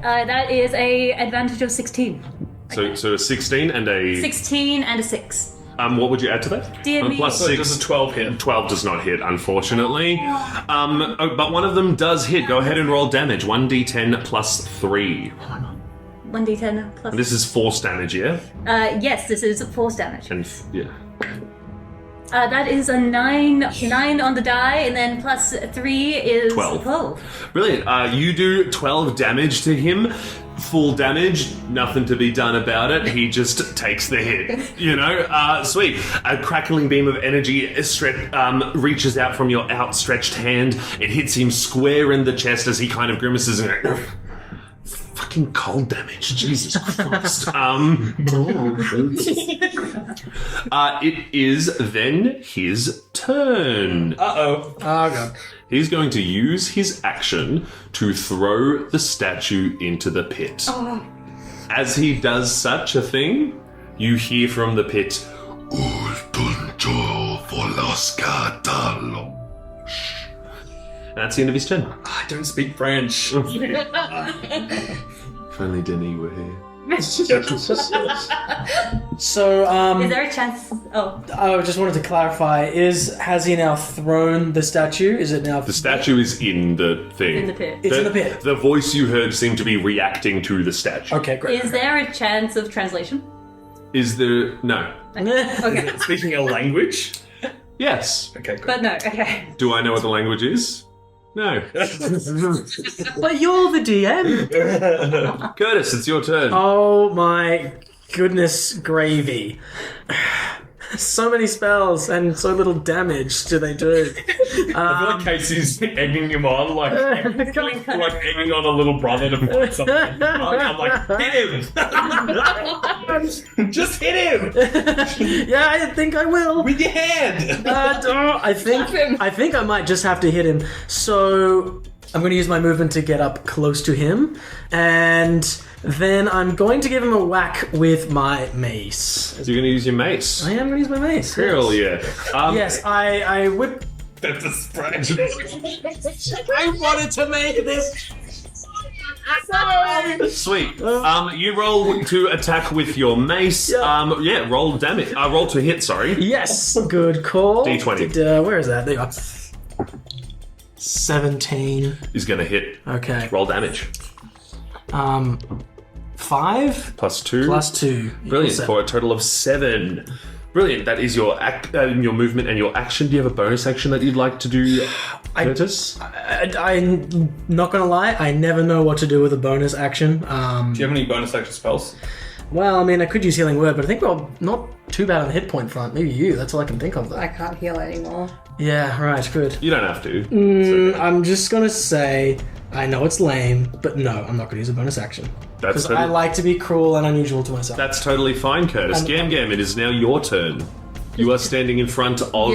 That is a advantage of 16. So a 16 and a 16 and a 6. what would you add to that? Dear me. Plus So 6. does a 12 hit? 12 does not hit, unfortunately. But one of them does hit. Go ahead and roll damage. 1d10 plus 3. 1d10 plus. This is force damage, yeah? Yes, this is force damage. And yeah. That is a 9 on the die, and then plus 3 is 12. Brilliant. You do 12 damage to him. Full damage, nothing to be done about it. He just takes the hit. Sweet. A crackling beam of energy reaches out from your outstretched hand. It hits him square in the chest as he kind of grimaces and fucking cold damage. Jesus Christ. It is then his turn. Uh-oh. Oh, God. He's going to use his action to throw the statue into the pit. Oh. As he does such a thing, you hear from the pit, that's the end of his turn. I don't speak French. If only Denis were here. So, Is there a chance? Oh. I just wanted to clarify, has he now thrown the statue? Is it now... The statue is in the thing. In the pit. It's in the pit. The voice you heard seemed to be reacting to the statue. Okay, great. Is there a chance of translation? Is there... No. Okay. Speaking a language? Yes. Okay, good. But no, okay. Do I know what the language is? No. But you're the DM. Curtis, it's your turn. Oh my goodness gravy. So many spells and so little damage do they do. I feel like Casey's egging him on, like egging on a little brother to fight something. I'm like, hit him! Just hit him! Yeah, I think I will. With your hand! I think I might just have to hit him. So I'm going to use my movement to get up close to him, and then I'm going to give him a whack with my mace. So you're going to use your mace. I am going to use my mace. Hell yeah. Yes, I whip. That's a spread. I wanted to make this. Sweet. You roll to attack with your mace. Roll damage. Roll to hit, sorry. Yes, good call. D20. Where is that? There you are. 17. Is going to hit. Okay. Roll damage. 5 Plus 2. plus 2. Brilliant. Seven. For a total of 7. Brilliant. That is your your movement and your action. Do you have a bonus action that you'd like to do, Curtis? I'm not gonna lie, I never know what to do with a bonus action. Do you have any bonus action spells? Well, I mean, I could use Healing Word, but I think we're not too bad on the hit point front. Maybe you. That's all I can think of, though. I can't heal anymore. Yeah, right, good. You don't have to. I'm just gonna say, I know it's lame, but no, I'm not gonna use a bonus action. That's Because I like to be cruel and unusual to myself. That's totally fine, Curtis. Gam Gam, it is now your turn. You are standing in front of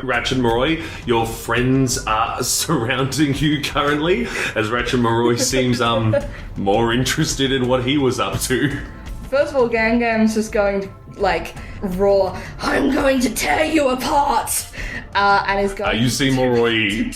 Ratchet and Moroi. Your friends are surrounding you currently, as Ratchet and Moroi seems more interested in what he was up to. First of all, Gam Gam's just going to, roar, "I'm going to tear you apart!" And is going You see Moroi...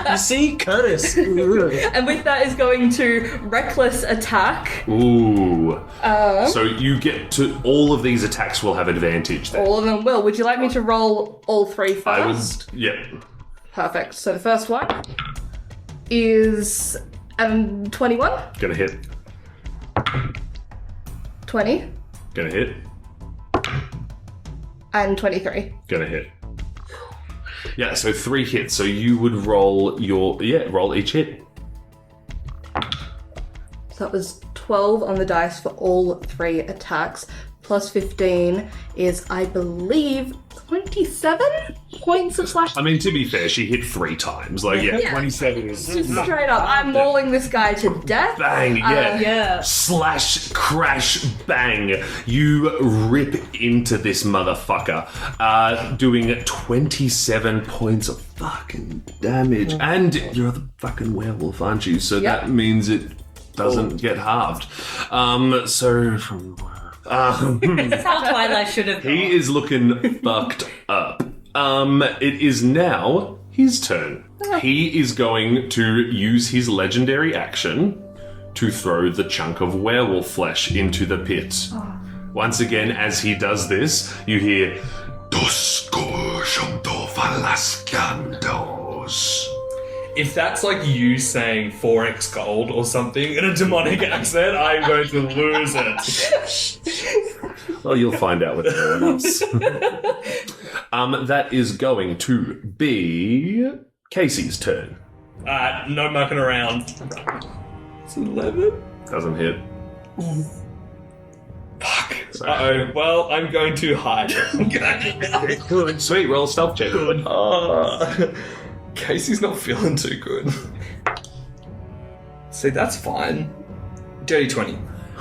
You see, Curtis. and with that is going to reckless attack. Ooh. So you get to... All of these attacks will have advantage then. All of them will. Would you like me to roll all 3 first? I would... Yeah. Perfect. So the first one is 21. Gonna hit. 20. Gonna hit. And 23. Gonna hit. Yeah, so 3 hits. So you would roll roll each hit. So that was 12 on the dice for all 3 attacks. Plus 15 is, I believe, 27 points of slash. I mean, to be fair, she hit 3 times. Like, yeah. 27 is... Straight up, I'm mauling this guy to death. Bang, yeah. Yeah. Slash, crash, bang. You rip into this motherfucker, doing 27 points of fucking damage. And you're the fucking werewolf, aren't you? So that means it doesn't get halved. So from... That's how Twilight should have gone. he is looking fucked up. It is now his turn. He is going to use his legendary action to throw the chunk of werewolf flesh into the pit. Once again, as he does this, you hear Dosko Shanto Falaskandos. If that's like you saying 4x gold or something in a demonic accent, I'm going to lose it. Well, you'll find out with everyone else. That is going to be Kacy's turn. No mucking around. It's 11. Doesn't hit. Fuck. Uh-oh. Well, I'm going to hide. Good. Sweet, roll a stealth check. Kacy's not feeling too good. See, that's fine. Dirty 20.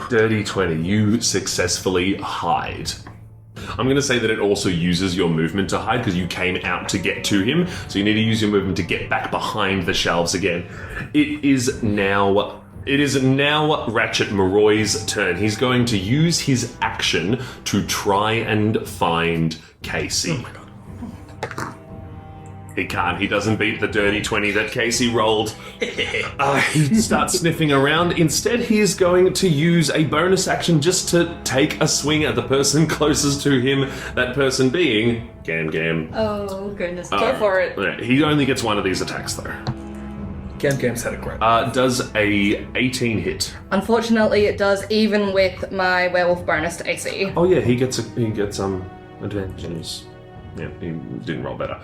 Dirty 20. You successfully hide. I'm going to say that it also uses your movement to hide because you came out to get to him. So you need to use your movement to get back behind the shelves again. It is now Ratchet Moroi's turn. He's going to use his action to try and find Kacy. Oh my god. He can't. He doesn't beat the dirty 20 that Kacy rolled. He starts sniffing around. Instead, he is going to use a bonus action just to take a swing at the person closest to him, that person being Gam Gam. Oh, goodness. Go for it. He only gets one of these attacks, though. Gam Gam's had a great. Does a 18 hit? Unfortunately, it does, even with my werewolf bonus to AC. Oh yeah, he gets advantages. Yeah, he didn't roll better.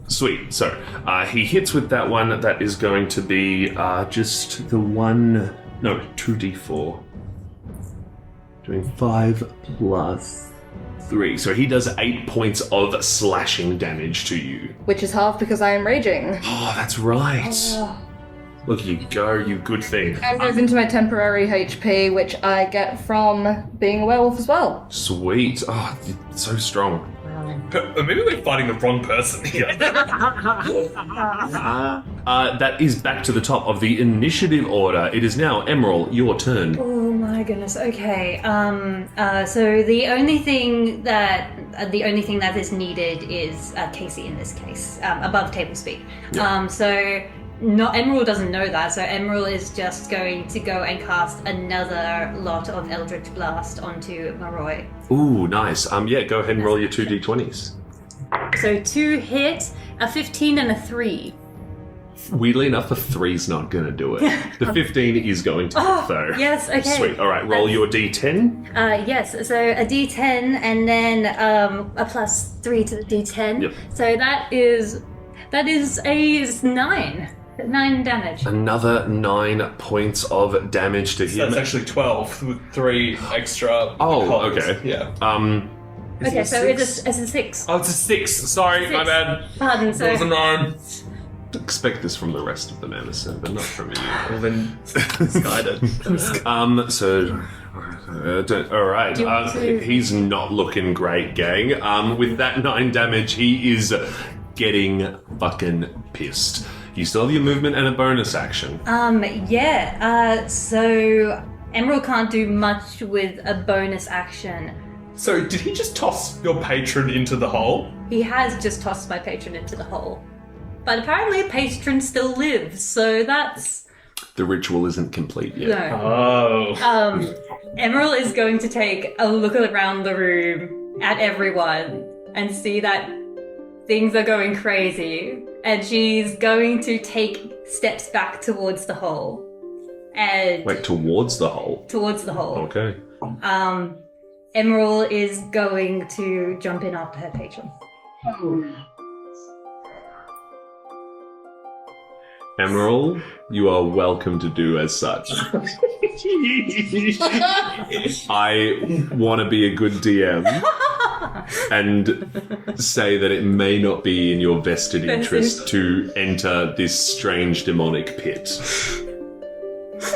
Sweet. So, he hits with that one. That is going to be just the 2d4. Doing 5 plus 3. So he does 8 points of slashing damage to you. Which is half because I am raging. Oh, that's right. Look, you go, you good thing. And goes into my temporary HP, which I get from being a werewolf as well. Sweet. Oh, it's so strong. Maybe we're fighting the wrong person here. That is back to the top of the initiative order. It is now Emeral, your turn. Oh my goodness. Okay. So the only thing that is needed is Kacy in this case, above table speed. Yeah. Emeral doesn't know that, so Emeral is just going to go and cast another lot of Eldritch Blast onto Moroi. Ooh, nice. Yeah, go ahead and roll your 2d20s. So 2 hits, a 15 and a 3. Weirdly enough, the 3's not going to do it. The 15 is going to hit, though. Yes, okay. Sweet. All right, roll your d10. Yes, so a d10 and then a plus 3 to the d10. Yep. So that is a 9. 9 damage. Another 9 points of damage to him. That's actually 12 with 3 extra. Oh, colors. okay. Yeah. Okay, so it's a 6. Oh, it's a 6. Sorry, my bad. Pardon, so... It was a 9. Expect this from the rest of the Emerson, but not from you. Well, then, misguided. All right. He's not looking great, gang. With that 9 damage, he is getting fucking pissed. You still have your movement and a bonus action. So Emerald can't do much with a bonus action. So, did he just toss your patron into the hole? He has just tossed my patron into the hole. But apparently a patron still lives, so that's... The ritual isn't complete yet. No. Oh. Emerald is going to take a look around the room at everyone and see that things are going crazy. And she's going to take steps back towards the hole. And Wait, towards the hole? towards the hole. Okay. Emeral is going to jump in after her patron. Emeral, you are welcome to do as such. I want to be a good DM and say that it may not be in your vested interest to enter this strange demonic pit.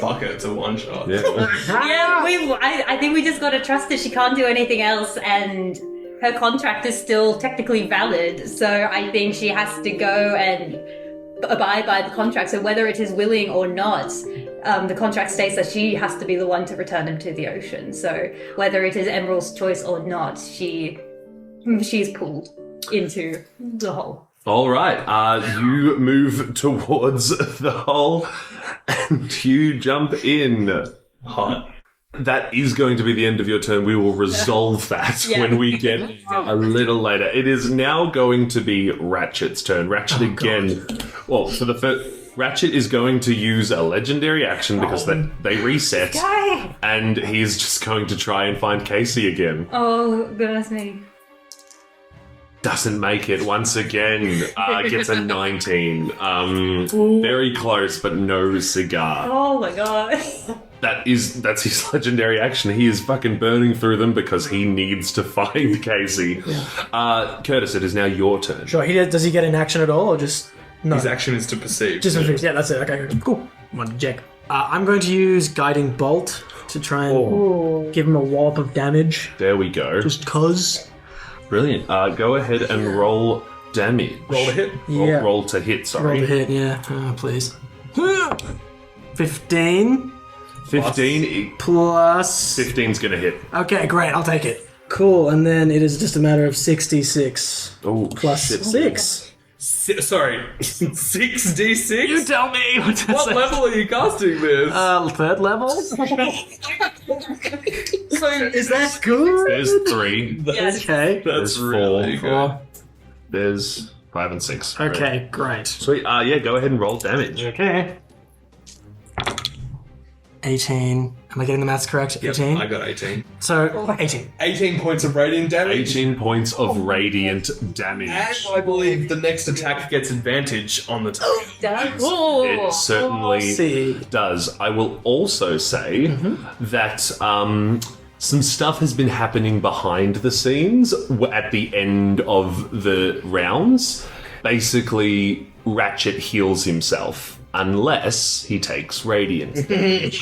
Fuck it, it's a one shot. Yeah. I think we just gotta trust that she can't do anything else, and her contract is still technically valid, so I think she has to go and abide by the contract. So whether it is willing or not, the contract states that she has to be the one to return him to the ocean. So whether it is Emerald's choice or not, she's pulled into the hole. All right. You move towards the hole and you jump in. Hot. That is going to be the end of your turn. We will resolve that when we get a little later. It is now going to be Ratchet's turn. Ratchet again. Well, for the first, Ratchet is going to use a legendary action because they reset, and he's just going to try and find Kacy again. Oh, goodness me. Doesn't make it once again. Gets a 19. Very close, but no cigar. Oh my god. That's his legendary action. He is fucking burning through them because he needs to find Kacy. Curtis, it is now your turn. Sure. Does he get an action at all, or just no? His action is to perceive. Just yeah, that's it. Okay, cool. One to check. I'm going to use Guiding Bolt to try and give him a wallop of damage. There we go. Just cause. Brilliant. Go ahead and roll damage. Roll to hit. Yeah. Roll to hit, sorry. Roll to hit. Yeah. Please. 15. 15. Plus. 15's gonna hit. Okay, great. I'll take it. Cool. And then it is just a matter of 66 Oh, plus shit. 6. Sorry, 6d6? You tell me. What level are you casting this? Third level. So Is that good? There's 3. Okay. That's There's really 4. good. There's 5 and 6. Okay, great. Sweet. Yeah, go ahead and roll damage. Okay. 18. Am I getting the maths correct? 18? I got 18. So, 18. 18 points of radiant damage. 18 points of radiant damage. And I believe the next attack gets advantage on the target. It certainly does. I will also say that some stuff has been happening behind the scenes at the end of the rounds. Basically, Ratchet heals himself unless he takes radiant damage.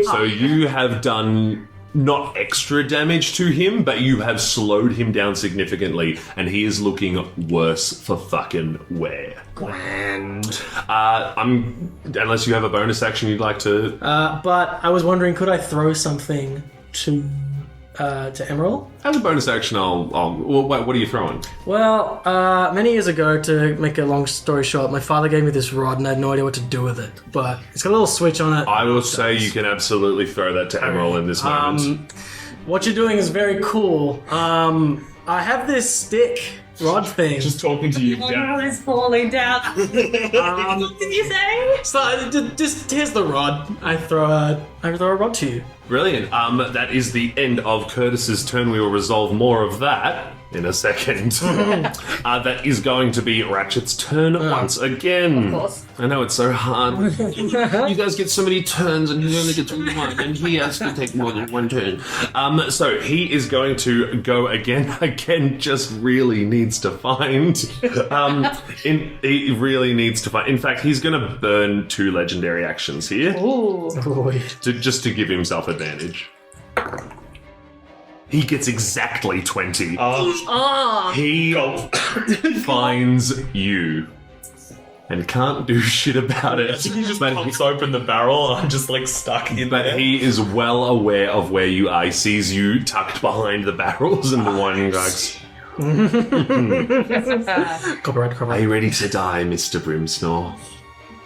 So you have done not extra damage to him, but you have slowed him down significantly, and he is looking worse for fucking wear. Grand. Unless you have a bonus action you'd like to... But I was wondering, could I throw something to Emeral? As a bonus action, what are you throwing? Well, many years ago, to make a long story short, my father gave me this rod and I had no idea what to do with it. But it's got a little switch on it. I will say you can absolutely throw that to Emeral in this moment. What you're doing is very cool. I have this stick rod thing. Just talking to you, Emerald is falling down. What did you say? So, just here's the rod. I throw a rod to you. Brilliant. That is the end of Curtis's turn. We will resolve more of that in a second. That is going to be Ratchet's turn once again. Of course. I know it's so hard. You guys get so many turns and he only gets one, and he has to take more than one turn. So he is going to go again. Again, just really needs to find. He really needs to find. In fact, he's going to burn 2 legendary actions here. Ooh. Just to give himself advantage. He gets exactly 20. He finds you and can't do shit about it. He just pops open the barrel and I'm just like stuck in there. But he is well aware of where you are. He sees you tucked behind the barrels and the wine drugs. Copyright. Are you ready to die, Mr. Brimsnore?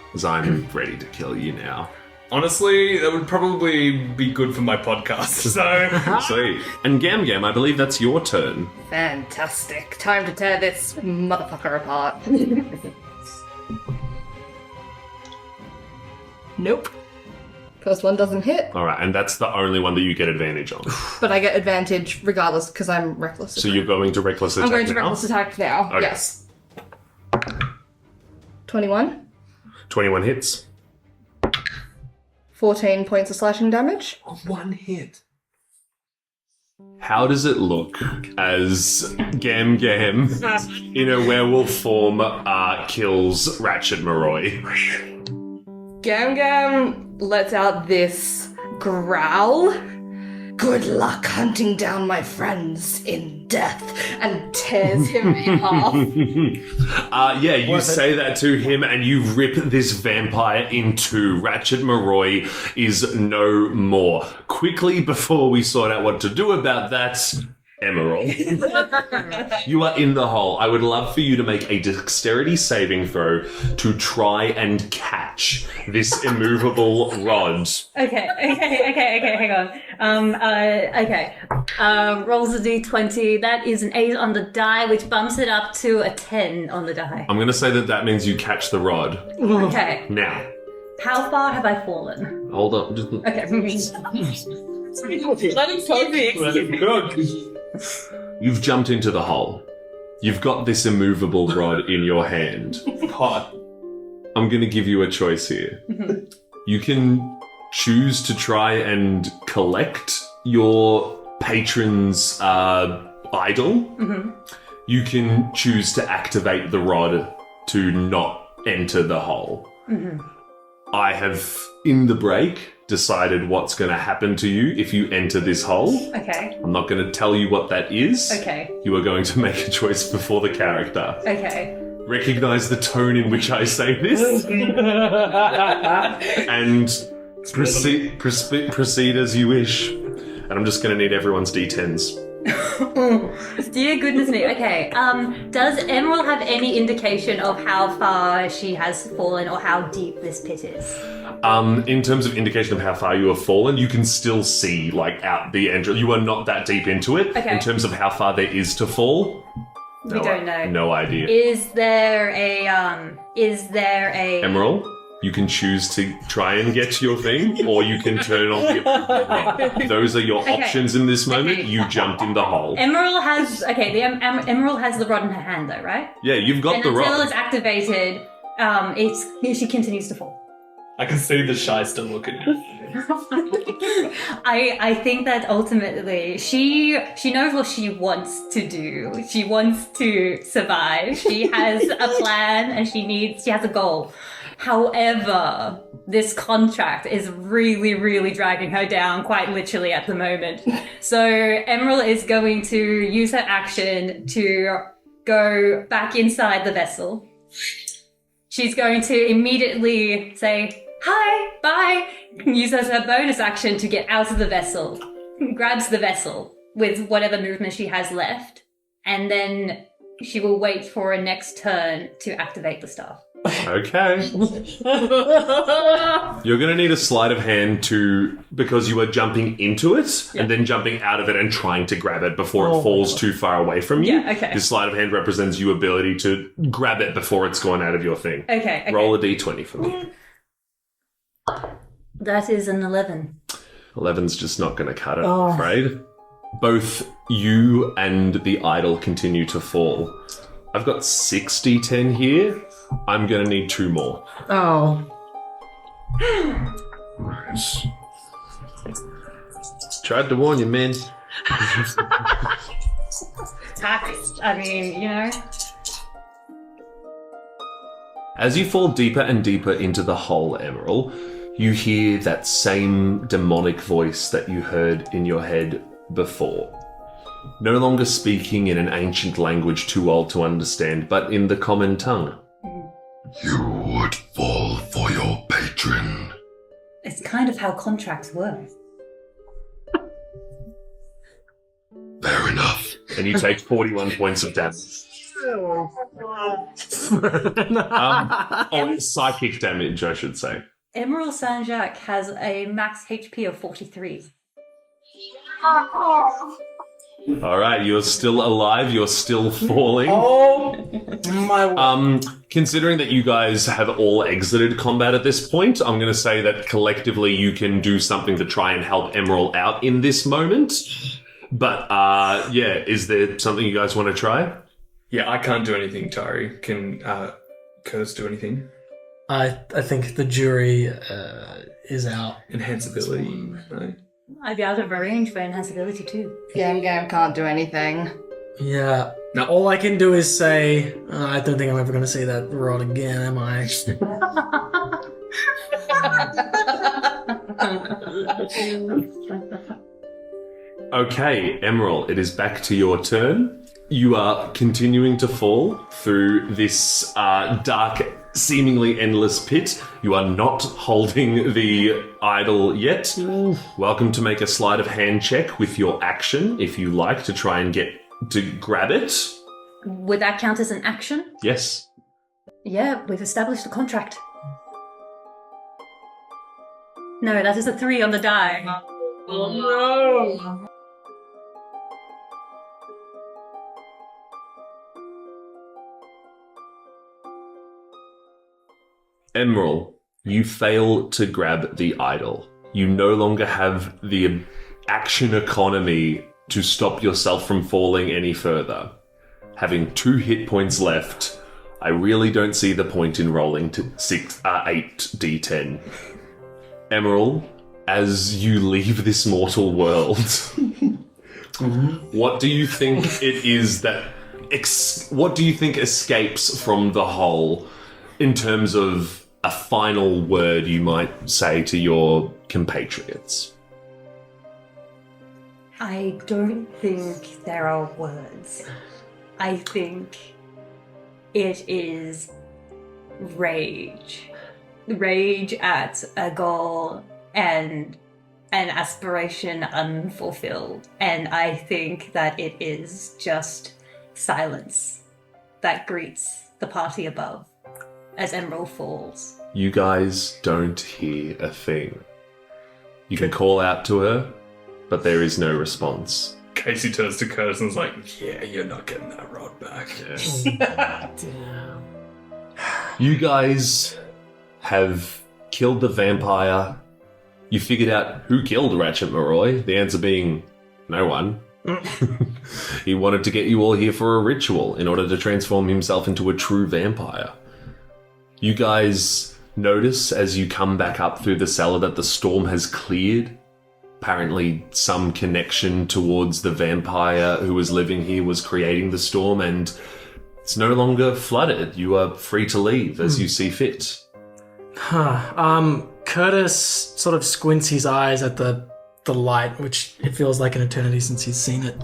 Because I'm ready to kill you now. Honestly, that would probably be good for my podcast, so... Sweet. And Gam Gam, I believe that's your turn. Fantastic. Time to tear this motherfucker apart. Nope. First one doesn't hit, All right, and that's the only one that you get advantage on. but I get advantage regardless because I'm reckless. So you're going to reckless attack I'm going to now? reckless attack now. Okay. Yes. 21. 21 hits. 14 points of slashing damage. One hit. How does it look as Gam Gam in a werewolf form kills Ratchet Moroi? Gam Gam lets out this growl. Good luck hunting down my friends in death, and tears him in half. Yeah, you say that to him and you rip this vampire in two. Ratchet Moroi is no more. Quickly, before we sort out what to do about that, Emeral, you are in the hole. I would love for you to make a dexterity saving throw to try and catch this immovable rod. Okay, hang on. Okay. Rolls a d20. That is an 8 on the die, which bumps it up to a 10 on the die. I'm going to say that means you catch the rod. Okay. Now, How far have I fallen? hold on. Okay. Let him focus. Let him cook. You've jumped into the hole. You've got this immovable rod in your hand. Hot. I'm going to give you a choice here. You can choose to try and collect your patron's idol. You can choose to activate the rod to not enter the hole. I have, in the break, decided what's going to happen to you if you enter this hole. Okay. I'm not going to tell you what that is. Okay. You are going to make a choice before the character. Okay. Recognize the tone in which I say this. And proceed as you wish. And I'm just going to need everyone's d10s. Dear goodness me. Okay. Does Emeral have any indication of how far she has fallen or how deep this pit is? In terms of indication of how far you have fallen, you can still see, like, out the entrance. You are not that deep into it. Okay. In terms of how far there is to fall, We don't know. No idea. Is there a Emeral, you can choose to try and get your thing, or you can turn on the Those are your options in this moment. Okay. You jumped in the hole. Emeral has Emeral has the rod in her hand though, right? Yeah, you've got And the until rod. it's activated, she continues to fall. I can see the shyster look at you. I think that ultimately she knows what she wants to do. She wants to survive. She has a plan and she has a goal. However, this contract is really, really dragging her down quite literally at the moment. So Emeral is going to use her action to go back inside the vessel. She's going to immediately say, "Hi, bye," use as her bonus action to get out of the vessel, grabs the vessel with whatever movement she has left, and then she will wait for a next turn to activate the staff. Okay. You're going to need a sleight of hand because you are jumping into it and then jumping out of it and trying to grab it before it falls too far away from you. Yeah, okay. This sleight of hand represents your ability to grab it before it's gone out of your thing. Okay. Roll a d20 for me. That is an 11. 11's just not going to cut it, I'm afraid. Both you and the idol continue to fall. I've got 6d10 here. I'm going to need 2 more. Oh. Tried to warn you, man. Tax. I mean, you know. As you fall deeper and deeper into the hole, Emeral, you hear that same demonic voice that you heard in your head before. No longer speaking in an ancient language too old to understand, but in the common tongue. You would fall for your patron. It's kind of how contracts work. Fair enough. And you take 41 points of damage. Psychic damage, I should say. Emeral Sanjack has a max HP of 43. All right, you're still alive. You're still falling. Oh my word. Considering that you guys have all exited combat at this point, I'm going to say that collectively you can do something to try and help Emeral out in this moment. But, is there something you guys want to try? Yeah, I can't do anything, Tyrie. Can Curtis do anything? I think the jury is out. Enhanceability, no? I'd be out of range for enhanceability too. Gam Gam can't do anything. Yeah. No. All I can do is say, I don't think I'm ever going to see that rod again, am I? Okay, Emeral, it is back to your turn. You are continuing to fall through this dark, seemingly endless pit. You are not holding the idol yet. Welcome to make a sleight of hand check with your action, if you like, to try and get to grab it. Would that count as an action? Yes. Yeah, we've established a contract. No, that is a 3 on the die. Oh no! Emeral, you fail to grab the idol. You no longer have the action economy to stop yourself from falling any further. Having 2 hit points left, I really don't see the point in rolling to 8d10. Emeral, as you leave this mortal world, what do you think it is that... what do you think escapes from the hole in terms of a final word you might say to your compatriots? I don't think there are words. I think it is rage. Rage at a goal and an aspiration unfulfilled. And I think that it is just silence that greets the party above as Emeral falls. You guys don't hear a thing. You can call out to her, but there is no response. Kacy turns to Curtis and is like, yeah, you're not getting that rod back. Damn. You guys have killed the vampire. You figured out who killed Ratchet Moroi, the answer being no one. He wanted to get you all here for a ritual in order to transform himself into a true vampire. You guys notice as you come back up through the cellar that the storm has cleared. Apparently some connection towards the vampire who was living here was creating the storm, and it's no longer flooded. You are free to leave as you see fit. Curtis sort of squints his eyes at the light, which it feels like an eternity since he's seen it,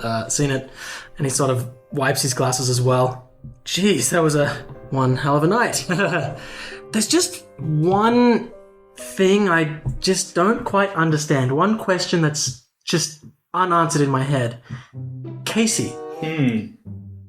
and he sort of wipes his glasses as well. Jeez, that was one hell of a night. There's just one thing I just don't quite understand. One question that's just unanswered in my head. Kacy,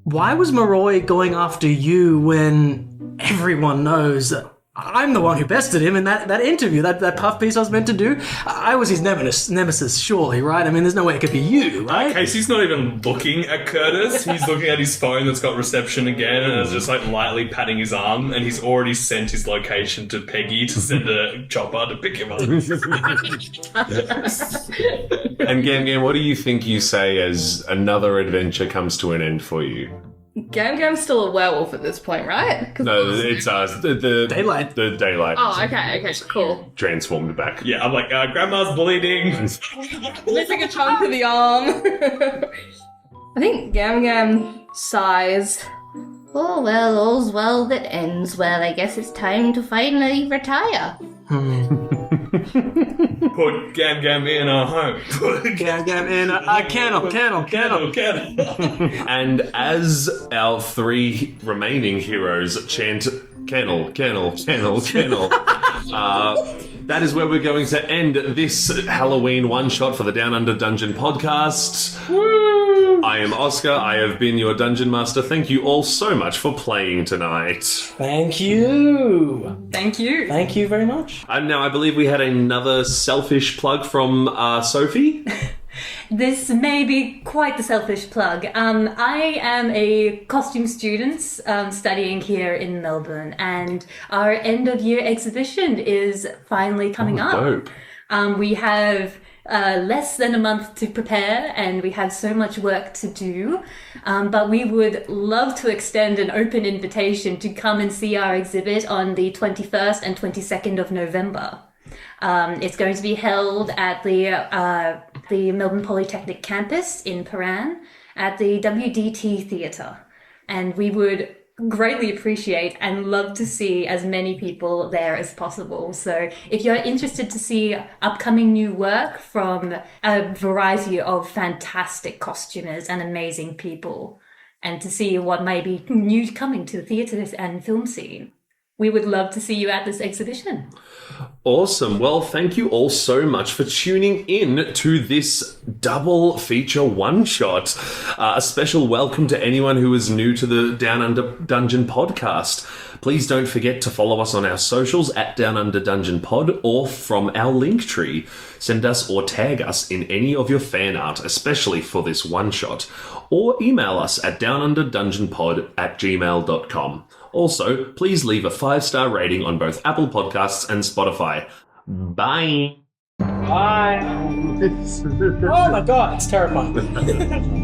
why was Moroi going after you when everyone knows that I'm the one who bested him in that interview, that puff piece I was meant to do? I was his nemesis, surely, right? I mean, there's no way it could be you, right? Casey's not even looking at Curtis. He's looking at his phone that's got reception again and is just like lightly patting his arm, and he's already sent his location to Peggy to send a chopper to pick him up. And Gam Gam, what do you think you say as another adventure comes to an end for you? Gam Gam's still a werewolf at this point, right? No, it's the Daylight. The daylight. Oh, okay, cool. Transformed back. Yeah, I'm like, Grandma's bleeding. Missing a chunk of the arm. I think Gam Gam sighs. Oh, well, all's well that ends well. I guess it's time to finally retire. Put Gam Gam in a home. Put Gam Gam in a kennel. And as our 3 remaining heroes chant kennel, kennel, kennel, kennel, that is where we're going to end this Halloween one-shot for the Down Under Dungeon podcast. I am Oscar. I have been your Dungeon Master. Thank you all so much for playing tonight. Thank you. Thank you. Thank you very much. And now I believe we had another selfish plug from Sophie. This may be quite the selfish plug. I am a costume student studying here in Melbourne, and our end of year exhibition is finally coming up. Dope. We have less than a month to prepare, and we have so much work to do. But we would love to extend an open invitation to come and see our exhibit on the 21st and 22nd of November. It's going to be held at the Melbourne Polytechnic campus in Paran at the WDT Theatre. And we would greatly appreciate and love to see as many people there as possible. So if you're interested to see upcoming new work from a variety of fantastic costumers and amazing people, and to see what may be new coming to the theatre and film scene, we would love to see you at this exhibition. Awesome. Well, thank you all so much for tuning in to this double feature one-shot. A special welcome to anyone who is new to the Down Under Dungeon podcast. Please don't forget to follow us on our socials at Down Under Dungeon Pod, or from our link tree. Send us or tag us in any of your fan art, especially for this one-shot, or email us at downunderdungeonpod@gmail.com. Also, please leave a 5-star rating on both Apple Podcasts and Spotify. Bye. Bye. Oh my god, it's terrifying.